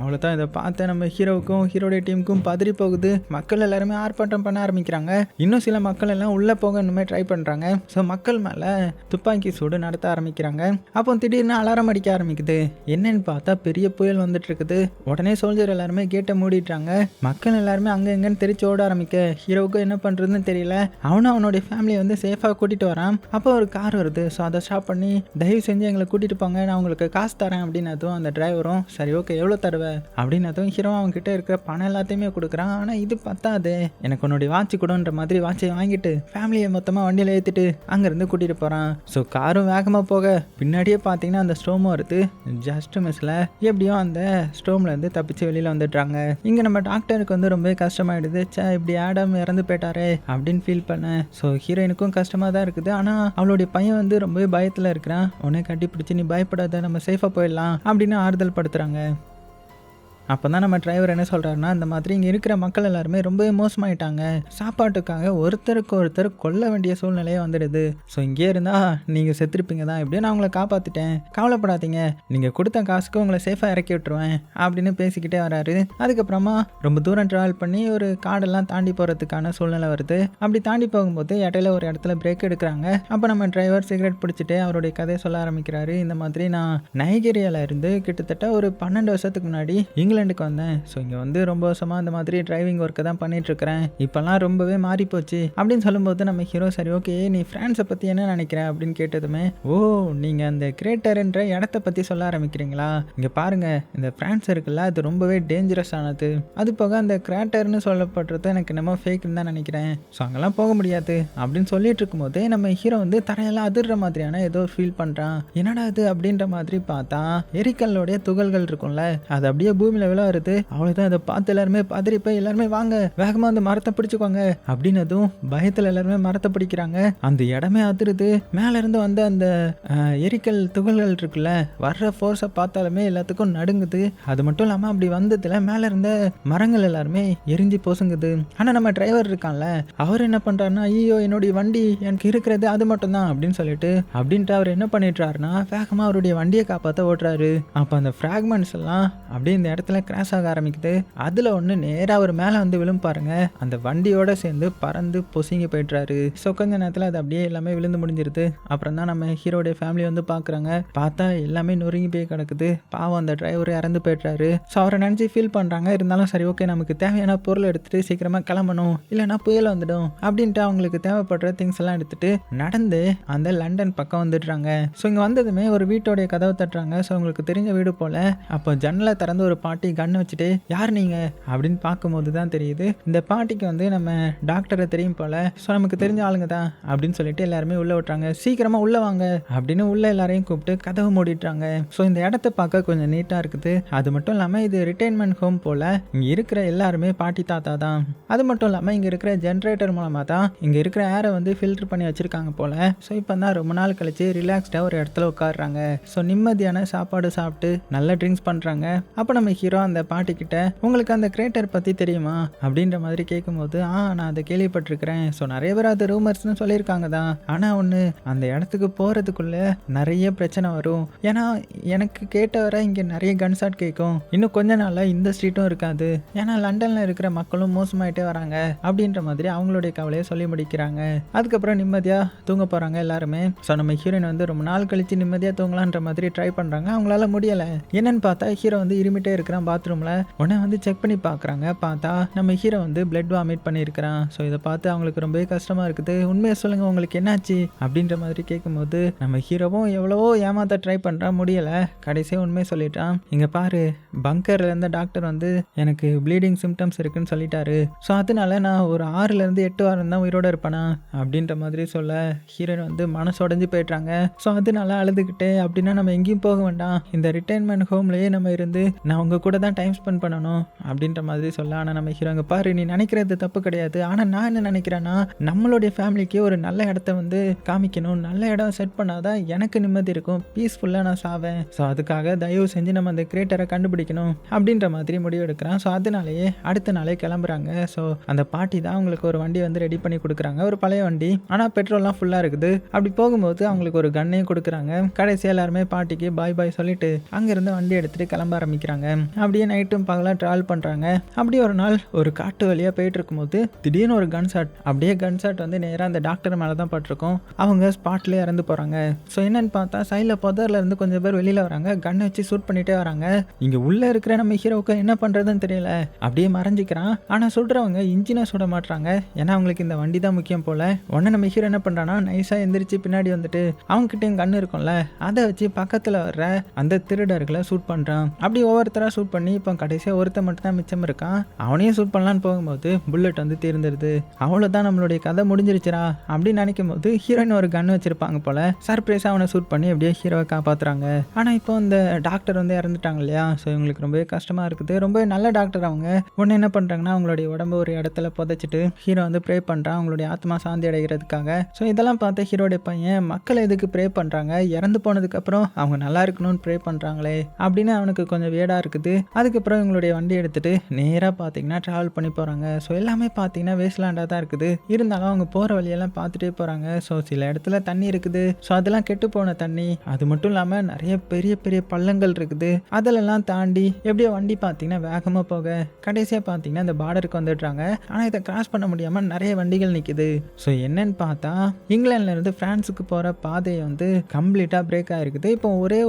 அவ்வளோதான். இதை பார்த்து நம்ம ஹீரோவுக்கும் ஹீரோடைய டீமுக்கும் பதறி போகுது. மக்கள் எல்லாருமே ஆர்ப்பாட்டம் பண்ண ஆரம்பிக்கிறாங்க. இன்னும் சில மக்கள் எல்லாம் உள்ளே போக இன்னுமே ட்ரை பண்ணுறாங்க. ஸோ மக்கள் மேலே துப்பாக்கி சூடு நடத்த ஆரம்பிக்கிறாங்க. அப்போ திடீர்னு அலாரம் அடிக்க ஆரம்பிக்குது. என்னன்னு பார்த்தா பெரிய புயல் வந்துட்டு இருக்குது. உடனே சோல்ஜர் எல்லாருமே கேட்டை மூடிட்டாங்க. மக்கள் எல்லாருமே அங்கே எங்கன்னு தெரிச்சு ஓட ஆரம்பிக்க ஹீரோவுக்கும் என்ன பண்ணுறதுன்னு தெரியல. அவனும் அவனுடைய ஃபேமிலியை வந்து சேஃபாக கூட்டிகிட்டு வரான். அப்போ ஒரு கார் வருது. ஸோ அதை ஸ்டாப் பண்ணி தயவு செஞ்சு எங்களை கூட்டிகிட்டு போங்க, நான் உங்களுக்கு காசு தரேன் அப்படின்னதும் அந்த டிரைவரும், சரி ஓகே எவ்வளோ தருவேன் அப்படின்னதும் ஹீரோ அவங்ககிட்ட இருக்கிற பணம் எல்லாத்தையுமே கொடுக்குறான். ஆனால் இது பத்தாது, எனக்கு உன்னுடைய வாட்சி கொடுன்ற மாதிரி வாட்சை வாங்கிட்டு ஃபேமிலியை மொத்தமாக வண்டியில் ஏற்றிட்டு அங்கேருந்து கூட்டிகிட்டு போகிறான். ஸோ காரும் வேகமாக போக பின்னாடியே பார்த்தீங்கன்னா அந்த ஸ்டோமும் வருது. ஜஸ்ட் மிஸ்ஸில் எப்படியோ அந்த ஸ்டோம்லேருந்து தப்பிச்சு வெளியில் வந்துடுறாங்க. இங்கே நம்ம டாக்டருக்கு வந்து ரொம்ப கஷ்டமாயிடுது. இப்படி ஆடம் இறந்து போயிட்டாரே அப்படின்னு ஃபீல் பண்ணேன். ஸோ ஹீரோயினுக்கும் கஷ்டமாக தான் இருக்குது. ஆனால் அவளுடைய பையன் வந்து ரொம்பவே பயத்தில் இருக்கிறான். உடனே கட்டி பிடிச்சி நீ பயப்படாத, நம்ம சேஃபாக போயிடலாம் அப்படின்னு ஆறுதல் படுத்துகிறாங்க. அப்போ தான் நம்ம டிரைவர் என்ன சொல்கிறாருன்னா, இந்த மாதிரி இங்கே இருக்கிற மக்கள் எல்லாருமே ரொம்பவே மோசமாயிட்டாங்க, சாப்பாட்டுக்காக ஒருத்தருக்கு ஒருத்தர் கொல்ல வேண்டிய சூழ்நிலையே வந்துடுது. ஸோ இங்கே இருந்தால் நீங்கள் செத்துருப்பீங்க தான், எப்படியும் நான் உங்களை காப்பாற்றிட்டேன், கவலைப்படாதீங்க, நீங்கள் கொடுத்த காசுக்கு உங்களை சேஃபாக இறக்கி விட்டுருவேன் அப்படின்னு பேசிக்கிட்டே வராரு. அதுக்கப்புறமா ரொம்ப தூரம் ட்ராவல் பண்ணி ஒரு காடெல்லாம் தாண்டி போகிறதுக்கான சூழ்நிலை வருது. அப்படி தாண்டி போகும்போது இடையில ஒரு இடத்துல பிரேக் எடுக்கிறாங்க. அப்போ நம்ம டிரைவர் சிகரெட் பிடிச்சிட்டு அவருடைய கதையை சொல்ல ஆரம்பிக்கிறாரு. இந்த மாதிரி நான் நைஜீரியாவில் இருந்து கிட்டத்தட்ட ஒரு 12 வருஷத்துக்கு முன்னாடி இங்கிலாந்துக்கு வந்தேன். ஸோ இங்கே வந்து ரொம்ப வருஷமாக இந்த மாதிரி டிரைவிங் ஒர்க்கை தான் பண்ணிகிட்ருக்கிறேன், இப்போல்லாம் ரொம்பவே மாறி போச்சு அப்படின்னு சொல்லும்போது நம்ம ஹீரோ, சரி ஓகே நீ ஃப்ரான்ஸை பற்றி என்ன நினைக்கிற அப்படின்னு கேட்டதுமே, ஓ நீங்கள் அந்த கிரேட்டர்ன்ற இடத்த பற்றி சொல்ல ஆரம்பிக்கிறீங்களா, இங்கே பாருங்கள் இந்த ஃப்ரான்ஸ் இருக்குல்ல அது ரொம்பவே டேஞ்சரஸ் ஆனது, அது போக அந்த கிரேட்டர்னு சொல்லப்படுறது எனக்கு என்னமோ ஃபேக்குன்னு தான் நினைக்கிறேன், ஸோ அங்கெல்லாம் போக முடியாது அப்படின்னு சொல்லிட்டு இருக்கும்போதே நம்ம ஹீரோ வந்து தரையெல்லாம் அதிர்ற மாதிரியான ஏதோ ஃபீல் பண்ணுறான். என்னடா அது அப்படின்ற மாதிரி பார்த்தா எரிக்கல்லுடைய துகள்கள் இருக்கும்ல, அது அப்படியே பூமியில் விழ வருது. அவ்வளோதான். அதை பார்த்து எல்லாருமே பதறி போய் எல்லாருமே வாங்க வேகமாக அந்த மரத்தை பிடிச்சுக்கோங்க அப்படின்னதும் பயத்தில் எல்லாருமே மரத்தை பிடிக்கிறாங்க. அந்த இடமே அதிருது. மேல இருந்து வந்த அந்த எரிக்கல் துகள்கள் இருக்குல்ல, வர்ற ஃபோர்ஸை பார்த்தாலுமே எல்லாத்துக்கும் நடுங்குது. அது மட்டும் இல்லாமல் அப்படி வந்ததுல மேல இருந்த மரங்கள் எல்லாருமே எரிஞ்சு பொசுங்குது. ஆனால் நம்ம டிரைவர் இருக்கான்ல, அவர் என்ன பண்றாருன்னா, ஐயோ என்னுடைய வண்டி எனக்கு இருக்கிறது அது மட்டும் தான் அப்படின்னு சொல்லிட்டு அப்படின்ட்டு அவர் என்ன பண்ணிட்டுறாருன்னா வேகமாக அவருடைய வண்டியை காப்பாற்ற ஓட்டுறாரு. அப்போ அந்த ஃப்ராக்மெண்ட்ஸ் எல்லாம் அப்படியே இந்த இடத்துல கிராஷ் ஆக ஆரம்பிக்குது. அதில் ஒன்று நேராக அவர் மேலே வந்து விழும் பாருங்க, அந்த வண்டியோட சேர்ந்து பறந்து பொசுங்கி போயிட்டுறாரு. ஸோ கொஞ்ச நேரத்தில் அது அப்படியே எல்லாமே விழுந்து முடிஞ்சிருது. அப்புறம் தான் நம்ம ஹீரோடைய ஃபேமிலி வந்து பார்க்குறாங்க. பார்த்தா எல்லாமே நொறுங்கி போய் கிடக்குது. பாவம் அந்த டிரைவர் இறந்து போயிட்டுறாரு. ஸோ அவரை நினச்சி ஃபீல் பண்ணுறாங்க. இருந்தாலும் சரி ஓகே நமக்கு தேவையான பொருள் எடுத்துகிட்டு சீக்கிரமாக கிளம்பணும், இல்லைனா புயல் வந்துடும் அப்படின்ட்டு அவங்களுக்கு தேவைப்படுற திங்ஸ் எல்லாம் எடுத்துகிட்டு நடந்து அந்த லண்டன் பக்கம் வந்துடுறாங்க. ஸோ இங்கே வந்ததுமே ஒரு வீட்டோடைய கதவை தட்டுறாங்க. ஸோ உங்களுக்கு தெரிஞ்ச வீடு போல். அப்போ ஜன்னலை திறந்து ஒரு பாட்டி பாட்டி கண்ணை வச்சுட்டு யார் நீங்க அப்படின்னு பார்க்கும்போது தான் தெரியுது இந்த பாட்டிக்கு வந்து நம்ம டாக்டரை தெரியும் போல. ஸோ நமக்கு தெரிஞ்ச ஆளுங்க தான் அப்படின்னு சொல்லிட்டு எல்லாருமே உள்ள விட்டுறாங்க. சீக்கிரமா உள்ள வாங்க அப்படின்னு உள்ள எல்லாரையும் கூப்பிட்டு கதவு மூடிட்டுறாங்க. ஸோ இந்த இடத்த பார்க்க கொஞ்சம் நீட்டா இருக்குது. அது மட்டும் இல்லாம இது ரிட்டைர்மெண்ட் ஹோம் போல. இங்க இருக்கிற எல்லாருமே பாட்டி தாத்தா தான். அது மட்டும் இல்லாம இங்க இருக்கிற ஜென்ரேட்டர் மூலமா தான் இங்க இருக்கிற ஏரை வந்து ஃபில்டர் பண்ணி வச்சிருக்காங்க போல. ஸோ இப்போ தான் ரொம்ப நாள் கழிச்சு ரிலாக்ஸ்டா ஒரு இடத்துல உட்காடுறாங்க. ஸோ நிம்மதியான சாப்பாடு சாப்பிட்டு நல்ல ட்ரிங்க்ஸ் பண்றாங்க. அப்போ நம்ம ஹீரோ அந்த பாட்டி கிட்ட உங்களுக்கு அந்த கிரேட்டர் பத்தி தெரியுமா அப்படின்ற மாதிரி கேட்கும்போது நான் அதை கேள்விப்பட்டிருக்கிறேன். ஸோ நிறைய பேர் அது ரூமர்ஸ்னு சொல்லியிருக்காங்க தான். ஆனா ஒன்று அந்த இடத்துக்கு போறதுக்குள்ள நிறைய பிரச்சனை வரும். ஏன்னா எனக்கு கேட்ட வர இங்க நிறைய கன்சாட் கேட்கும். இன்னும் கொஞ்ச நாள்ல இந்த ஸ்ட்ரீட்டும் இருக்காது. ஏன்னா லண்டன்ல இருக்கிற மக்களும் மோசமாயிட்டே வராங்க அப்படின்ற மாதிரி அவங்களுடைய கவலையை சொல்லி முடிக்கிறாங்க. அதுக்கப்புறம் நிம்மதியா தூங்க போறாங்க எல்லாருமே. ஸோ நம்ம ஹீரோயின் வந்து ரொம்ப நாள் கழிச்சு நிம்மதியா தூங்கலான்ற மாதிரி ட்ரை பண்றாங்க. அவங்களால முடியல. என்னன்னு பார்த்தா ஹீரோ வந்து இருமிட்டே இருக்கிறான் பாத்ரூம்ல. உடனே வந்து செக் பண்ணி பார்க்குறாங்க. பார்த்தா நம்ம ஹீரோ வந்து பிளட் வாமிட் பண்ணியிருக்கிறான். ஸோ இதை பார்த்து அவங்களுக்கு ரொம்பவே கஷ்டமா இருக்குது. உண்மையை சொல்லுங்க உங்களுக்கு என்னாச்சு அப்படின்ற மாதிரி கேட்கும்போது நம்ம ஹீரோவும் எவ்வளவோ ஏமாத்த ட்ரை பண்ணுறான், முடியல. கடைசியாக உண்மையை சொல்லிட்டான். இங்கே பாரு, பங்கர்ல இருந்த டாக்டர் வந்து எனக்கு ப்ளீடிங் சிம்டம்ஸ் இருக்குன்னு சொல்லிட்டாரு. ஸோ அதனால நான் ஒரு 6 to 8 வாரம் தான் உயிரோட இருப்பேனா அப்படின்ற மாதிரி சொல்ல ஹீரோயின் வந்து மனசு உடஞ்சி போயிட்டாங்க. ஸோ அதனால அழுதுகிட்டே அப்படின்னா நம்ம எங்கேயும் போக வேண்டாம், இந்த ரிட்டைர்மெண்ட் ஹோம்லேயே நம்ம இருந்து நான் உங்க கூட தான் டைம் ஸ்பெண்ட் பண்ணணும் அப்படின்ற மாதிரி சொல்ல. ஆனால் நம்ம ஹீரோங்க பாரு, நீ நினைக்கிறது தப்பு கிடையாது. ஆனால் நான் என்ன நினைக்கிறேன்னா நம்மளுடைய ஃபேமிலிக்கு ஒரு நல்ல இடத்த வந்து காமிக்கணும், நல்ல இடம் செட் பண்ணாதான் எனக்கு நிம்மதி இருக்கும், பீஸ்ஃபுல்லாக நான் சாவேன். ஸோ அதுக்காக தயவு செஞ்சு நம்ம அந்த கிரேட்டரை கண்டுபிடிக்கணும் அப்படின்ற மாதிரி முடிவு எடுக்கிறான். ஸோ அதனாலேயே அடுத்த நாளே கிளம்புறாங்க. ஸோ அந்த பாட்டி தான் அவங்களுக்கு ஒரு வண்டி வந்து ரெடி பண்ணி கொடுக்குறாங்க, ஒரு பழைய வண்டி. ஆனால் பெட்ரோல்லாம் ஃபுல்லாக இருக்குது. அப்படி போகும்போது அவங்களுக்கு ஒரு கன்னையும் கொடுக்குறாங்க. கடைசியாக எல்லாருமே பாட்டிக்கு பாய் பாய் சொல்லிட்டு அங்கேருந்து வண்டி எடுத்துகிட்டு கிளம்ப ஆரம்பிக்கிறாங்க. அப்படியே நைட்டும் பகலாக ட்ராவல் பண்ணுறாங்க. அப்படியே ஒரு நாள் ஒரு காட்டு வழியாக போயிட்டு இருக்கும்போது திடீர்னு ஒரு கன்சாட், அப்படியே கன்சாட் வந்து நேராக அந்த டாக்டர் மேலே தான் பட்டிருக்கும். அவங்க ஸ்பாட்லேயே இறந்து போகிறாங்க. ஸோ என்னன்னு பார்த்தா சைடில் புதர்ல இருந்து கொஞ்சம் பேர் வெளியில் வராங்க, கன்னை வச்சு ஷூட் பண்ணிட்டே வராங்க. இங்கே உள்ளே இருக்கிற நம்ம ஹீரோவுக்கு என்ன பண்ணுறதுன்னு தெரியல, அப்படியே மறைஞ்சிக்கிறான். ஆனால் சுடுறவங்க இன்ஜினை சுட மாட்டாங்க, ஏன்னா அவங்களுக்கு இந்த வண்டி தான் முக்கியம் போல. உடனே நம்ம ஹீரோ என்ன பண்ணுறான்னா நைஸாக எந்திரிச்சு பின்னாடி வந்துட்டு அவங்ககிட்டயும் கன்று இருக்கும்ல, அதை வச்சு பக்கத்தில் வர்ற அந்த திருடர்களை ஷூட் பண்ணுறான். அப்படி ஒவ்வொருத்தராக ஷூட் பண்ணி இப்போ கடைசியாக ஒருத்தர் மட்டும் தான் மிச்சம் இருக்கான். அவனையும் ஷூட் பண்ணலான்னு போகும்போது புல்லட் வந்து தீர்ந்துருது. அவ்வளோதான், நம்மளுடைய கதை முடிஞ்சிருச்சுரா அப்படின்னு நினைக்கும் போது ஹீரோயின் ஒரு கன்று வச்சிருப்பாங்க போல. சர்ப்ரைஸாக அவனை ஷூட் பண்ணி அப்படியே ஹீரோவை காப்பாற்றுறாங்க. ஆனால் இப்போ இந்த டாக்டர் வந்து இறந்துட்டாங்க இல்லையா. ஸோ இவங்களுக்கு ரொம்பவே கஷ்டமாக இருக்குது. ரொம்பவே நல்ல டாக்டர் அவங்க. ஒன்று என்ன பண்ணுறாங்கன்னா அவங்களுடைய உடம்பு ஒரு இடத்துல புதைச்சிட்டு ஹீரோ வந்து ப்ரே பண்ணுறான் அவங்களுடைய ஆத்மா சாந்தி அடைகிறதுக்காக. ஸோ இதெல்லாம் பார்த்து ஹீரோடைய பையன் மக்கள் எதுக்கு ப்ரே பண்ணுறாங்க, இறந்து போனதுக்கப்புறம் அவங்க நல்லா இருக்கணும்னு ப்ரே பண்ணுறாங்களே அப்படின்னு அவனுக்கு கொஞ்சம் வேடாக இருக்குது. அதுக்கப்புறம் இவங்களுடைய வண்டி எடுத்துகிட்டு நேராக பார்த்தீங்கன்னா ட்ராவல் பண்ணி போகிறாங்க. ஸோ எல்லாமே பார்த்தீங்கன்னா வேஸ்ட்லேண்டாக தான் இருக்குது. இருந்தாலும் அவங்க போகிற வழியெல்லாம் பார்த்துட்டே போகிறாங்க. ஸோ சில இடத்துல தண்ணி இருக்குது. ஸோ அதெல்லாம் கெட்டு போன தண்ணி. அது மட்டும் இல்லாமல் நிறைய பெரிய பெரிய பள்ளங்கள் இருக்குது. அதிலெல்லாம் தாண்டி எப்படியோ வண்டி பார்த்தீங்கன்னா வேகமாக போக கடைசியாக பார்த்தீங்கன்னா இந்த பார்டருக்கு வந்துடுறாங்க. ஆனால் இதை கிராஸ் பண்ண முடியாமல் நிறைய வண்டிகள் நிற்குது. ஸோ என்னன்னு பார்த்தா இங்கிலாந்துலேருந்து ஃப்ரான்ஸுக்கு போகிற பாதையை வந்து கம்ப்ளீட்டாக பிரேக் ஆகிருக்குது. இப்போ ஒரே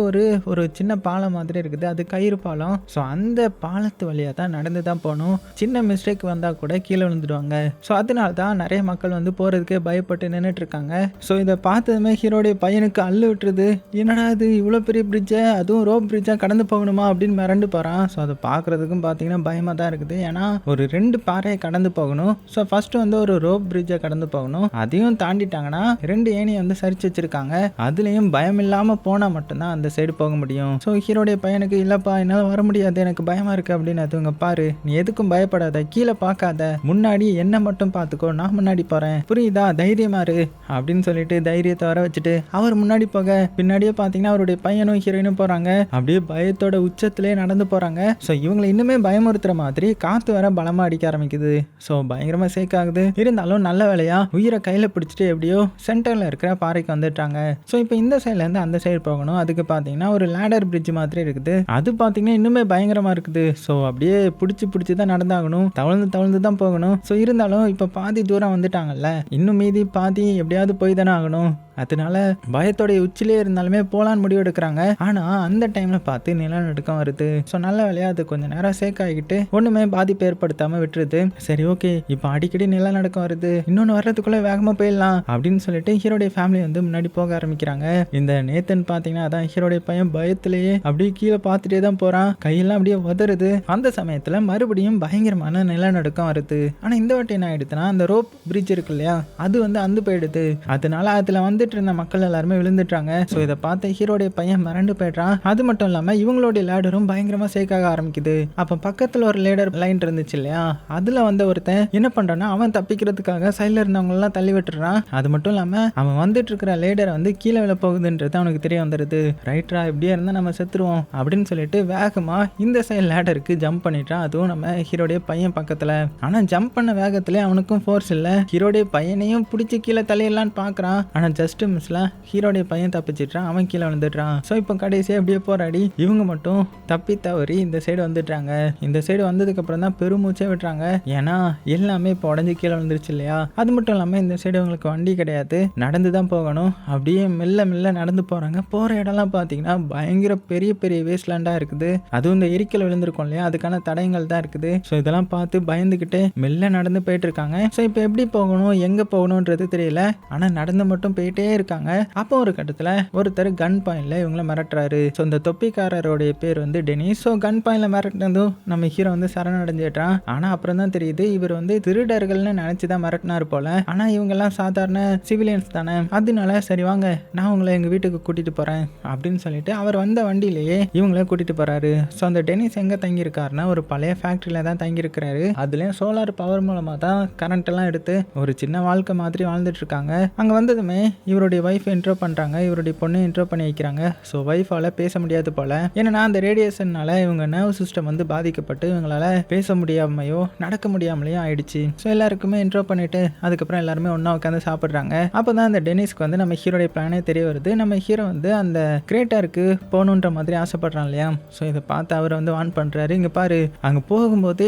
ஒரு சின்ன பாலம் மாதிரி இருக்குது, அது கயிறு பாலம். ஸோ அந்த பாலத்து வழியாக தான் நடந்து தான் போகணும். சின்ன மிஸ்டேக் வந்தால் கூட கீழே விழுந்துடுவாங்க. ஸோ அதனால தான் நிறைய மக்கள் வந்து போகிறதுக்கே பயப்பட்டு நின்றுட்டு இருக்காங்க. ஸோ இதை பார்த்ததுமே ஹீரோடைய பையனுக்கு அள்ளு விட்டுருது. என்னடா இது இவ்வளோ பெரிய பிரிட்ஜை, அதுவும் ரோப் பிரிட்ஜாக கடந்து போகணுமா அப்படின்னு மிரண்டு போகிறான். ஸோ அதை பார்க்குறதுக்கும் பார்த்தீங்கன்னா பயமாக தான் இருக்குது. ஏன்னா ஒரு 2 பாறையை கடந்து போகணும். ஸோ ஃபர்ஸ்ட் வந்து ஒரு ரோப் பிரிட்ஜை கடந்து போகணும். அதையும் தாண்டிட்டாங்கன்னா 2 ஏணியை வந்து சரிச்சு வச்சிருக்காங்க. அதுலேயும் பயம் இல்லாமல் போனால் மட்டும்தான் அந்த சைடு போக முடியும். ஸோ ஹீரோடைய பையனுக்கு இல்லைப்பா என்னால் வர முடியாது, எனக்கு பயமாக இருக்குது அப்படின்னு. அதுங்க பாரு, நீ எதுக்கும் பயப்படாத, கீழே பார்க்காத, முன்னாடி என்ன மட்டும் பார்த்துக்கோ, நான் முன்னாடி போகிறேன், புரியுதா, தைரியமா இரு அப்படின்னு சொல்லிட்டு தைரியத்தை வர வச்சுட்டு அவர் முன்னாடி போக பின்னாடியே பார்த்தீங்கன்னா அவருடைய பையனும் ஹீரோயினும் போகிறாங்க. அப்படியே பயத்தோட உச்சத்திலே நடந்து போகிறாங்க. ஸோ இவங்களை இன்னுமே பயமுறுத்துற மாதிரி காற்று வர பலமாக அடிக்க ஆரம்பிக்குது. ஸோ பயங்கரமாக சேக் ஆகுது. இருந்தாலும் நல்ல வேலையா உயிரை கையில் பிடிச்சிட்டு எப்படியோ சென்டரில் இருக்கிற பாறைக்கு வந்துட்டாங்க. ஸோ இப்போ இந்த சைட்லேருந்து அந்த சைடு போகணும். அதுக்கு பார்த்தீங்கன்னா ஒரு லேடர் பிரிட்ஜ் மாதிரி இருக்குது. அது பார்த்தீங்கன்னா இன்னுமே பயங்கரமாக இருக்குது. ஸோ அப்படியே பிடிச்சி தான் நடந்தாகணும், தவழ்ந்து தான் போகணும். ஸோ இருந்தாலும் இப்போ பாதி தூரம் வந்துட்டாங்கல்ல, இன்னும் மீதி பாதி எப்படியாவது போய் தானே ஆகணும். அதனால பயத்தோடைய உச்சிலே இருந்தாலுமே போலான்னு முடிவு எடுக்கிறாங்க. ஆனா அந்த டைம்ல பார்த்து நிலநடுக்கம் வருது. ஸோ நல்ல வேலையா அது கொஞ்சம் நேரம் சேக் ஆகிட்டு ஒண்ணுமே பாதிப்பு ஏற்படுத்தாம விட்டுருது. சரி ஓகே, இப்போ அடிக்கடி நிலநடுக்கம் வருது, இன்னொன்னு வர்றதுக்குள்ள வேகமா போயிடலாம் அப்படின்னு சொல்லிட்டு ஹீரோடைய ஃபேமிலி வந்து முன்னாடி போக ஆரம்பிக்கிறாங்க. இந்த நேத்தன் பாத்தீங்கன்னா அதான் ஹீரோடைய பையன் பயத்திலேயே அப்படியே கீழே பார்த்துட்டே தான் போறான். கையெல்லாம் அப்படியே உதறுது. அந்த சமயத்துல மறுபடியும் பயங்கரமான நிலநடுக்கம் வருது. ஆனா இந்த வாட்டி என்ன ஆயிடுதுன்னா, அந்த ரோப் பிரிட்ஜ் இருக்கு இல்லையா, அது வந்து அந்து போயிடுது. அதனால அதுல வந்துட்டு இருந்த மக்கள் எல்லாருமே விழுந்துட்டாங்க. ஸோ இதை பார்த்து ஹீரோடைய பையன் மிரண்டு போயிடுறான். அது மட்டும் இல்லாம இவங்களுடைய லேடரும் பயங்கரமா சேக்காக ஆரம்பிக்குது. அப்ப பக்கத்துல ஒரு லேடர் லைன் இருந்துச்சு இல்லையா, அதுல வந்த ஒருத்தன் என்ன பண்றான்னா, அவன் தப்பிக்கிறதுக்காக சைட்ல இருந்தவங்க எல்லாம் தள்ளி விட்டுறான். அது மட்டும் இல்லாம அவன் வந்துட்டு இருக்கிற லேடரை வந்து கீழே விழ போகுதுன்றது அவனுக்கு தெரிய வந்துடுது. ரைட்ரா, இப்படியே இருந்தா நம்ம செத்துருவோம் அப்படின்னு சொல்லிட்டு வேகமா இந்த சைடு லேடருக்கு ஜம்ப் பண்ணிட்டான். அதுவும் நம்ம ஹீரோடைய பையன் பக்கத்துல. ஆனா ஜம்ப் பண்ண வேகத்திலே அவனுக்கும் ஃபோர்ஸ் இல்ல. ஹீரோடைய பையனையும் பிடிச்சி கீழே தலையெல்லாம் பாக்குறான். ஆனா ஜஸ்ட் மிஸ்ல ஹீரோடைய பையன் தப்பிச்சிட்டான். அவன் கீழே விழுந்துட்டான். ஸோ இப்போ கடைசியாக அப்படியே போராடி இவங்க மட்டும் தப்பி தவறி இந்த சைடு வந்துட்டாங்க. இந்த சைடு வந்ததுக்கு அப்புறம் தான் பெருமூச்சே விட்டுறாங்க. ஏன்னா எல்லாமே இப்போ உடஞ்சி கீழே விழுந்துருச்சு இல்லையா. அது மட்டும் இல்லாம இந்த சைடு உங்களுக்கு வண்டி கிடையாது, நடந்து தான் போகணும். அப்படியே மெல்ல மெல்ல நடந்து போறாங்க. போற இடம்லாம் பார்த்தீங்கன்னா பயங்கர பெரிய பெரிய வேஸ்ட்லேண்டா இருக்குது. அதுவும் இந்த எரிக்கல் விழுந்திருக்கும் இல்லையா, அதுக்கான தடயங்கள் தான் இருக்குது. ஸோ இதெல்லாம் பார்த்து பயந்துக்கிட்டே மெல்ல நடந்து போயிட்டு இருக்காங்க. ஸோ இப்போ எப்படி போகணும் எங்க போகணும்ன்றது தெரியல. ஆனா நடந்து மட்டும் போயிட்டே இருக்காங்க. அப்போ ஒரு கட்டத்துல ஒருத்தர் கன் பாயிண்ட்ல இவங்களை மிரட்டுறாரு. ஸோ இந்த தொப்பிக்காரருடைய பேர் வந்து டெனிஸ். ஸோ கன் பாயிண்ட்ல மிரட்டினதும் நம்ம ஹீரோ வந்து சரணடைஞ்சிட்டான். ஆனா அப்புறம் தான் தெரியுது இவர் வந்து திருடர்கள்னு நினைச்சுதான் மிரட்டினார் போல. ஆனா இவங்க எல்லாம் சாதாரண சிவிலியன்ஸ் தானே, அதனால சரி வாங்க நான் உங்களை எங்க வீட்டுக்கு கூட்டிட்டு போறேன் அப்படின்னு சொல்லிட்டு அவர் வந்த வண்டியிலேயே இவங்கள கூட்டிட்டு போறாரு. ஸோ அந்த டெனிஸ் எங்க தங்கி இருக்காருன்னா ஒரு பழைய ஃபேக்டரியில தான் தங்கி இருக்கிறாரு. அதுலயும் சோலார் பவர் மூலமா தான் கரண்ட் எல்லாம் எடுத்து ஒரு சின்ன வாழ்க்கை மாதிரி வாழ்ந்துட்டு இருக்காங்க. அங்க வந்ததுமே இவருடைய வைஃப் இன்ட்ரோ பண்றாங்க, இவருடைய பொண்ணு இன்ட்ரோ பண்ணி வைக்கிறாங்க. ஸோ வைஃபால பேச முடியாது போல. ஏன்னா அந்த ரேடியேஷன்னால இவங்க நர்வ் சிஸ்டம் வந்து பாதிக்கப்பட்டு இவங்களால பேச முடியாமையோ நடக்க முடியாமலையோ ஆயிடுச்சு. ஸோ எல்லாருக்குமே இன்ட்ரோ பண்ணிட்டு அதுக்கப்புறம் எல்லாருமே ஒன்னா உட்காந்து சாப்பிட்றாங்க. அப்போதான் அந்த டெனிஸ்க்கு வந்து நம்ம ஹீரோடைய பிளானே தெரிய வருது. நம்ம ஹீரோ வந்து அந்த கிரேட்டருக்கு போகணுன்ற மாதிரி ஆசைப்படுறான் இல்லையா. ஸோ இதை பார்த்து அவர் வந்து வான் பண்றாரு, இங்க பாரு அங்க போகும்போது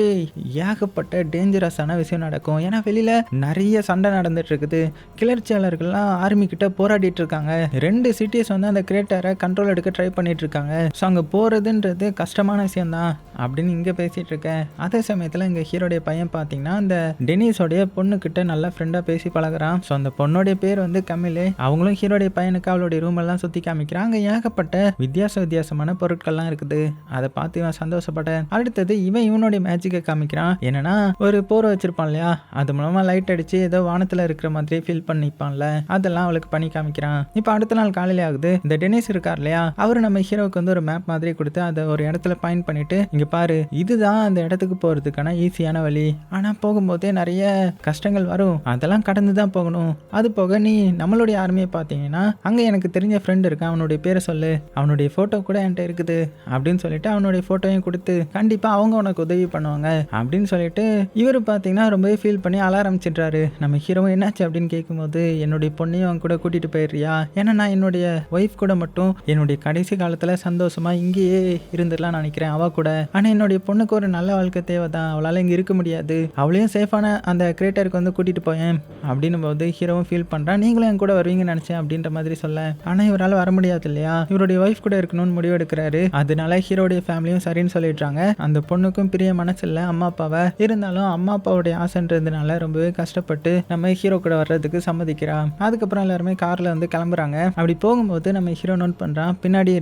ஏகப்பட்ட டேஞ்சரஸான விஷயம் நடக்கும். ஏன்னா வெளியில நிறைய சண்டை நடந்துட்டு இருக்குது. கிளர்ச்சியாளர்கள்லாம் ஆர்மி கிட்ட போராடிட்டு இருக்காங்க. 2 சிட்டிஸ் வந்து அந்த கிரேட்டரை கண்ட்ரோல் எடுக்க ட்ரை பண்ணிட்டு இருக்காங்க. ஸோ அங்க போறதுன்றது கஷ்டமான விஷயம் தான் அப்படின்னு இங்க பேசிட்டு இருக்கேன். அதே சமயத்துல எங்க ஹீரோடைய பையன் பாத்தீங்கன்னா அந்த டெனிஸோடைய பொண்ணு கிட்ட நல்லா ஃப்ரெண்டா பேசி பழகுறான். ஸோ அந்த பொண்ணுடைய பேர் வந்து கமிலே. அவங்களும் ஹீரோடைய பையனுக்கு அவளுடைய ரூம் எல்லாம் சுத்தி காமிக்கிறாங்க. ஏகப்பட்ட வித்தியாசமான பொருட்கள்லாம் இருக்குது. அதை பார்த்து இவன் சந்தோஷப்பட அடுத்தது இவனுடைய மேஜிக்கை காமிக்கிறான். என்னன்னா ஒரு போரை வச்சிருப்பான் இல்லையா, அது மூலமா லைட் அடிச்சு ஏதோ வானத்துல இருக்கிற மாதிரி ஃபீல் பண்ணிப்பான்ல, அதெல்லாம் அவளுக்கு பண்ணி காமிக்கிறான். இப்போ அடுத்த நாள் காலையில ஆகுது. இந்த டெனிஸ் இருக்கார் இல்லையா, அவரு நம்ம ஹீரோக்கு வந்து ஒரு மேப் மாதிரி கொடுத்து அதை ஒரு இடத்துல பாயிண்ட் பண்ணிட்டு இங்க பாரு இதுதான் அந்த இடத்துக்கு போறதுக்கான ஈஸியான வழி. ஆனா போகும்போதே நிறைய கஷ்டங்கள் வரும், அதெல்லாம் கடந்து தான் போகணும். அது போக நீ நம்மளுடைய ஆர்மியை பார்த்தீங்கன்னா அங்க எனக்கு தெரிஞ்ச ஃப்ரெண்ட் இருக்கான், அவனுடைய பேரை சொல்லு, அவனுடைய போட்டோ கூட என்கிட்ட இருக்குது அப்படின்னு சொல்லிட்டு அவனுடைய போட்டோவையும் கொடுத்து கண்டிப்பா அவங்க உனக்கு உதவி பண்ணுவாங்க அப்படின்னு சொல்லிட்டு இவரு பார்த்தீங்கன்னா ரொம்பவே ஃபீல் பண்ணி அழ ஆரம்பிச்சிடுறாரு. நம்ம ஹீரோவும் என்னாச்சு அப்படின்னு கேட்கும்போது என்னுடைய பொண்ணையும் அவங்க கூட கூட்டிட்டு போயிடுறியா, ஏன்னா நான் என்னுடைய ஒய்ஃப் கூட மட்டும் என்னுடைய கடைசி காலத்துல சந்தோஷமா இங்கேயே இருந்துடலாம் நினைக்கிறேன் அவ கூட. ஆனா என்னுடைய பொண்ணுக்கு ஒரு நல்ல வாழ்க்கை தேவைதான், அவளால இங்க இருக்க முடியாது, அவளையும் சேஃபான அந்த கிரேட்டருக்கு வந்து கூட்டிட்டு போயேன் அப்படின்னு போது ஹீரோவும் ஃபீல் பண்றான். நீங்களும் என் கூட வருவீங்கன்னு நினைச்சேன் அப்படின்ற மாதிரி சொல்ல, ஆனா இவரால் வர முடியாது இல்லையா, இவருடைய ஒய்ஃப் கூட இருக்கணும்னு முடிவு எடுக்கிறாரு. அதனால ஹீரோடைய ஃபேமிலியும் சரின்னு சொல்லிடுறாங்க. அந்த பொண்ணுக்கும் பிரிய மனசு இல்ல அம்மா அப்பாவை, இருந்தாலும் அம்மா அப்பாவுடைய ஆசைன்றதுனால ரொம்பவே கஷ்டப்பட்டு நம்ம ஹீரோ கூட வர்றதுக்கு சம்மதிக்கிறான். அதுக்கப்புறம் எல்லாருமே கார்ல வந்து கிளம்புறாங்க. அப்படி போகும்போது நம்ம ஹீரோ நோட் பண்றான், பின்னாடி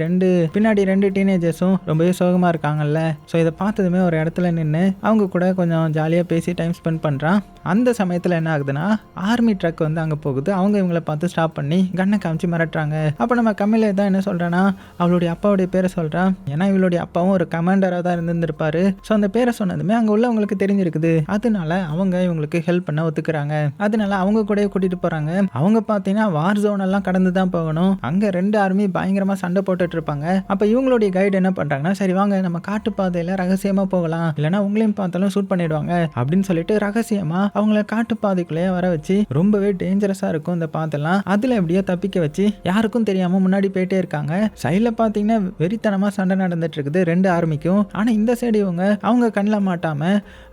ரெண்டு டீனேஜர்ஸும் ரொம்பவே சோகமா இருக்காங்கல்ல. ஸோ இதை பார்த்ததுமே ஒரு இடத்துல நின்று அவங்க கூட கொஞ்சம் ஜாலியாக பேசி டைம் ஸ்பெண்ட் பண்றான். அந்த சமயத்தில் என்ன ஆகுதுன்னா ஆர்மி ட்ரக் வந்து அங்கே போகுது. அவங்க இவங்களை பார்த்து ஸ்டாப் பண்ணி கண்ணை காமிச்சு மிரட்டுறாங்க. அப்போ நம்ம கமிலே தான் என்ன சொல்றான்னா அவளுடைய அப்பாவுடைய பேரை சொல்றான். ஏன்னா இவளுடைய அப்பாவும் ஒரு கமாண்டராக தான் இருந்திருப்பாரு. ஸோ அந்த பேரை சொன்னதுமே அங்கே உள்ளவங்களுக்கு தெரிஞ்சிருக்குது. அதனால அவங்க இவங்களுக்கு ஹெல்ப் பண்ண ஒத்துக்கிறாங்க. அதனால அவங்க கூட கூட்டிட்டு போறாங்க. அவங்க பார்த்தீங்கன்னா வார் ஜோன் எல்லாம் கடந்து தான் போகணும். அங்க 2 ஆர்மி பயங்கரமா சண்டை போட்டுட்டு இருப்பாங்க. அப்ப இவங்களுடைய கைடு என்ன பண்றாங்கன்னா சரி வாங்க நம்ம காட்டு பாதையில ரகசியமா போகலாம், இல்லைன்னா உங்களையும் பார்த்தாலும் ஷூட் பண்ணிடுவாங்க அப்படின்னு சொல்லிட்டு ரகசியமா அவங்கள காட்டு பாதைக்குள்ளேயே வர வச்சு ரொம்பவே டேஞ்சரஸா இருக்கும் இந்த பாதெல்லாம். அதுல எப்படியோ தப்பிக்க வச்சு யாருக்கும் தெரியாம முன்னாடி போயிட்டே இருக்காங்க. சைட்ல பாத்தீங்கன்னா வெறித்தனமா சண்டை நடந்துட்டு இருக்குது 2 ஆர்மிக்கும். ஆனா இந்த சைடு இவங்க அவங்க கண்ணில் மாட்டாம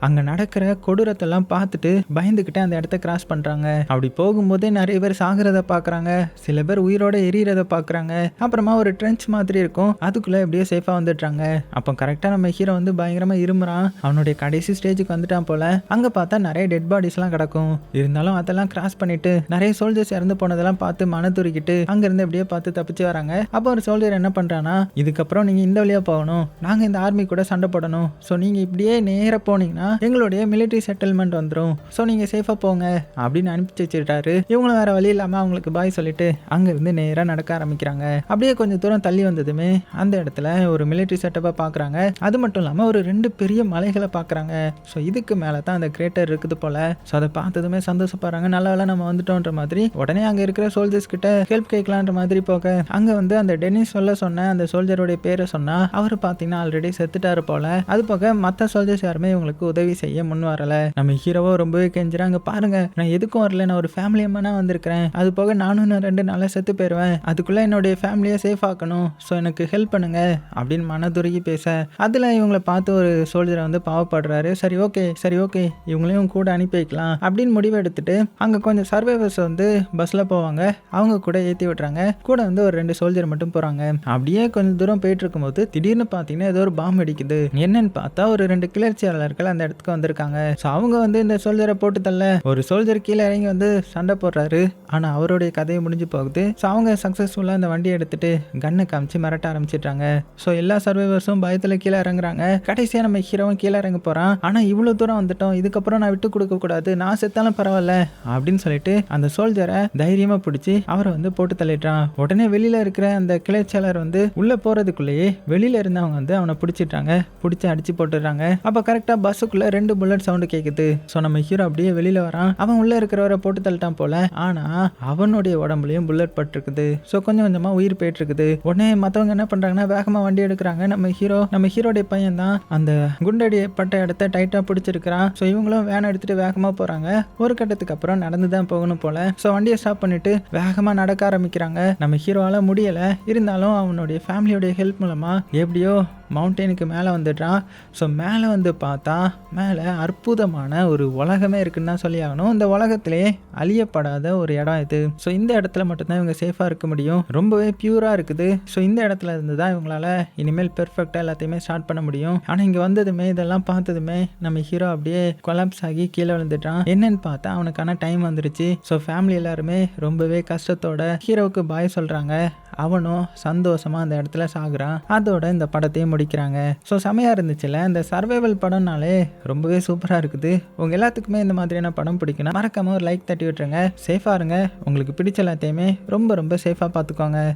அங்க நடக்கிற கொடூரத்தெல்லாம் பார்த்துட்டு பயந்துகிட்டு அந்த இடத்த கிராஸ் பண்றாங்க. அப்படி போகும்போதே நிறைய பேர் சாகிறத போறத பார்க்குறாங்க, சில பேர் உயிரோட எரியறத பார்க்குறாங்க. அப்புறமா ஒரு ட்ரென்ச் மாதிரி இருக்கும், அதுக்குள்ளே எப்படியோ சேஃபாக வந்துடுறாங்க. அப்போ கரெக்டாக நம்ம ஹீரோ வந்து பயங்கரமாக இருமுறான், அவனுடைய கடைசி ஸ்டேஜுக்கு வந்துட்டான் போல. அங்கே பார்த்தா நிறைய டெட் பாடிஸ்லாம் கிடக்கும். இருந்தாலும் அதெல்லாம் கிராஸ் பண்ணிட்டு நிறைய சோல்ஜர்ஸ் இறந்து போனதெல்லாம் பார்த்து மனதுருக்கிட்டு அங்கேருந்து எப்படியோ பார்த்து தப்பிச்சு வராங்க. அப்போ ஒரு சோல்ஜர் என்ன பண்ணுறான்னா, இதுக்கப்புறம் நீங்கள் இந்த வழியாக போகணும், நாங்கள் இந்த ஆர்மி கூட சண்டை போடணும். ஸோ நீங்கள் இப்படியே நேராக போனீங்கன்னா எங்களுடைய மிலிட்ரி செட்டில்மெண்ட் வந்துடும். ஸோ நீங்கள் சேஃபாக போங்க அப்படின்னு அனுப்பிச்சு வச்சுட்டாரு. இவங்களும் வேற வழி இல்லாமல் அவங்களுக்கு பாய் சொல்லிட்டு அங்கேருந்து நேராக நடக்க ஆரம்பிக்கிறாங்க. அப்படியே கொஞ்சம் தூரம் தள்ளி வந்ததுமே அந்த இடத்துல ஒரு மிலிட்ரி செட்டப்பை பார்க்குறாங்க. அது மட்டும் இல்லாமல் ஒரு 2 பெரிய மலைகளை பார்க்குறாங்க. ஸோ இதுக்கு மேலே தான் அந்த கிரேட்டர் இருக்குது போல. ஸோ அதை பார்த்ததுமே சந்தோஷப்படுறாங்க, நல்ல வேளை நம்ம வந்துட்டோன்ற மாதிரி. உடனே அங்கே இருக்கிற சோல்ஜர்ஸ் கிட்ட ஹெல்ப் கேட்கலான்ற மாதிரி போக அங்கே வந்து அந்த டெனிஸ் சொன்ன அந்த சோல்ஜருடைய பேரை சொன்னா அவர் பார்த்தீங்கன்னா ஆல்ரெடி செத்துட்டாரு போல. அது போக மற்ற சோல்ஜர்ஸ் யாருமே இவங்களுக்கு உதவி செய்ய முன் வரல. நம்ம ஹீரோவோ ரொம்பவே கெஞ்சுறாங்க, பாருங்க நான் எதுக்கும் வரல, நான் ஒரு ஃபேமிலி அம்மனா வந்திருக்கிறேன், அது போக நானும் 2 நாளா செத்து போயிடுவேன், அதுக்குள்ள என்னுடைய ஃபேமிலியை சேஃப் ஆக்கணும், ஸோ எனக்கு ஹெல்ப் பண்ணுங்க அப்படின்னு மனதுருகி பேச அதில் இவங்களை பார்த்து ஒரு சோல்ஜரை வந்து பாவப்படுறாரு. சரி ஓகே இவங்களையும் கூட அனுப்பி வைக்கலாம் அப்படின்னு முடிவு எடுத்துட்டு அங்கே கொஞ்சம் சர்வைவர்ஸ் வந்து பஸ்ஸில் போவாங்க, அவங்க கூட ஏற்றி விட்டுறாங்க. கூட வந்து ஒரு 2 சோல்ஜர் மட்டும் போகிறாங்க. அப்படியே கொஞ்சம் தூரம் போயிட்டு இருக்கும்போது திடீர்னு பார்த்தீங்கன்னா ஏதோ ஒரு பாம்பு அடிக்குது. என்னன்னு பார்த்தா ஒரு 2 கிளர்ச்சியாளர்கள் அந்த இடத்துக்கு வந்திருக்காங்க. ஸோ அவங்க வந்து இந்த சோல்ஜரை போட்டு தள்ள ஒரு சோல்ஜர் கீழே இறங்கி வந்து சண்டை போடுறாரு. ஆனால் அவருடைய கதையை முடிஞ்சு போகுது. ஸோ அவங்க சக்ஸஸ்ஃபுல்லாக அந்த வண்டியை எடுத்துட்டு கன்னை காமிச்சு மிரட்ட ஆரம்பிச்சிட்டாங்க. ஸோ எல்லா சர்வைவர்ஸும் பயத்தில் கீழே இறங்குறாங்க. கடைசியாக நம்ம ஹீரோவும் கீழே இறங்க போகிறான். ஆனால் இவ்வளோ தூரம் வந்துட்டோம், இதுக்கப்புறம் நான் விட்டு கொடுக்க கூடாது, நான் செத்தாலும் பரவாயில்ல அப்படின்னு சொல்லிட்டு அந்த சோல்ஜரை தைரியமாக பிடிச்சி அவரை வந்து போட்டு தள்ளிட்டான். உடனே வெளியில் இருக்கிற அந்த கிளர்ச்சியாளர் வந்து உள்ளே போகிறதுக்குள்ளேயே வெளியில் இருந்தவங்க வந்து அவனை பிடிச்சிட்டாங்க, பிடிச்சி அடிச்சு போட்டுடுறாங்க. அப்போ கரெக்டாக பஸ்ஸுக்குள்ளே 2 புல்லட் சவுண்டு கேட்குது. ஸோ நம்ம ஹீரோ அப்படியே வெளியில் வரான். அவன் உள்ளே இருக்கிறவரை போட்டு தள்ளிட்டான் போல. ஆனால் அவனுடைய உடம்புலையும் புல்லட் பட்டிருக்குது. ஸோ கொஞ்சம் கொஞ்சமாக உயிர் போயிட்டு இருக்குது. உடனே மற்றவங்க என்ன பண்ணுறாங்கன்னா வேகமாக வண்டி எடுக்கிறாங்க. நம்ம ஹீரோடைய பையன் தான் அந்த குண்டடி பட்ட இடத்த டைட்டாக பிடிச்சிருக்கிறான். ஸோ இவங்களும் வேன் எடுத்துட்டு வேகமாக போகிறாங்க. ஒரு கட்டத்துக்கு அப்புறம் நடந்து தான் போகணும் போல. ஸோ வண்டியை ஸ்டாப் பண்ணிட்டு வேகமாக நடக்க ஆரம்பிக்கிறாங்க. நம்ம ஹீரோவால் முடியலை, இருந்தாலும் அவனுடைய ஃபேமிலியோடைய ஹெல்ப் மூலமாக எப்படியோ மவுண்டெயினுக்கு மேலே வந்துடுறான். ஸோ மேலே வந்து பார்த்தா மேலே அற்புதமான ஒரு உலகமே இருக்குன்னு தான் சொல்லி ஆகணும். இந்த உலகத்திலே அழியப்படாத ஒரு இடம் இது. ஸோ இந்த இடத்துல மட்டும்தான் இவங்க சேஃபாக இருக்க முடியும். ரொம்பவே பியூராக இருக்குது. ஸோ இந்த இடத்துல இருந்து தான் இவங்களால இனிமேல் பெர்ஃபெக்டாக எல்லாத்தையுமே ஸ்டார்ட் பண்ண முடியும். ஆனால் இங்கே வந்ததுமே இதெல்லாம் பார்த்ததுமே நம்ம ஹீரோ அப்படியே கொலாப்ஸ் ஆகி கீழே விழுந்துட்டான். என்னன்னு பார்த்தா அவனுக்கான டைம் வந்துருச்சு. ஸோ ஃபேமிலி எல்லாருமே ரொம்பவே கஷ்டத்தோட ஹீரோவுக்கு பாய் சொல்கிறாங்க. அவனும் சந்தோஷமாக அந்த இடத்துல சாகுறான். அதோட இந்த படத்தையும் முடிக்கிறாங்க. ஸோ செமையாக இருந்துச்சுல்ல. இந்த சர்வைவல் படம்னாலே ரொம்பவே சூப்பராக இருக்குது. உங்கள் எல்லாத்துக்குமே இந்த மாதிரியான படம் பிடிக்குன்னா மறக்காமல் ஒரு லைக் தட்டி விட்டுருங்க. சேஃபாக இருங்க. உங்களுக்கு பிடிச்ச எல்லாத்தையுமே ரொம்ப ரொம்ப சேஃபாக பார்த்துக்கோங்க.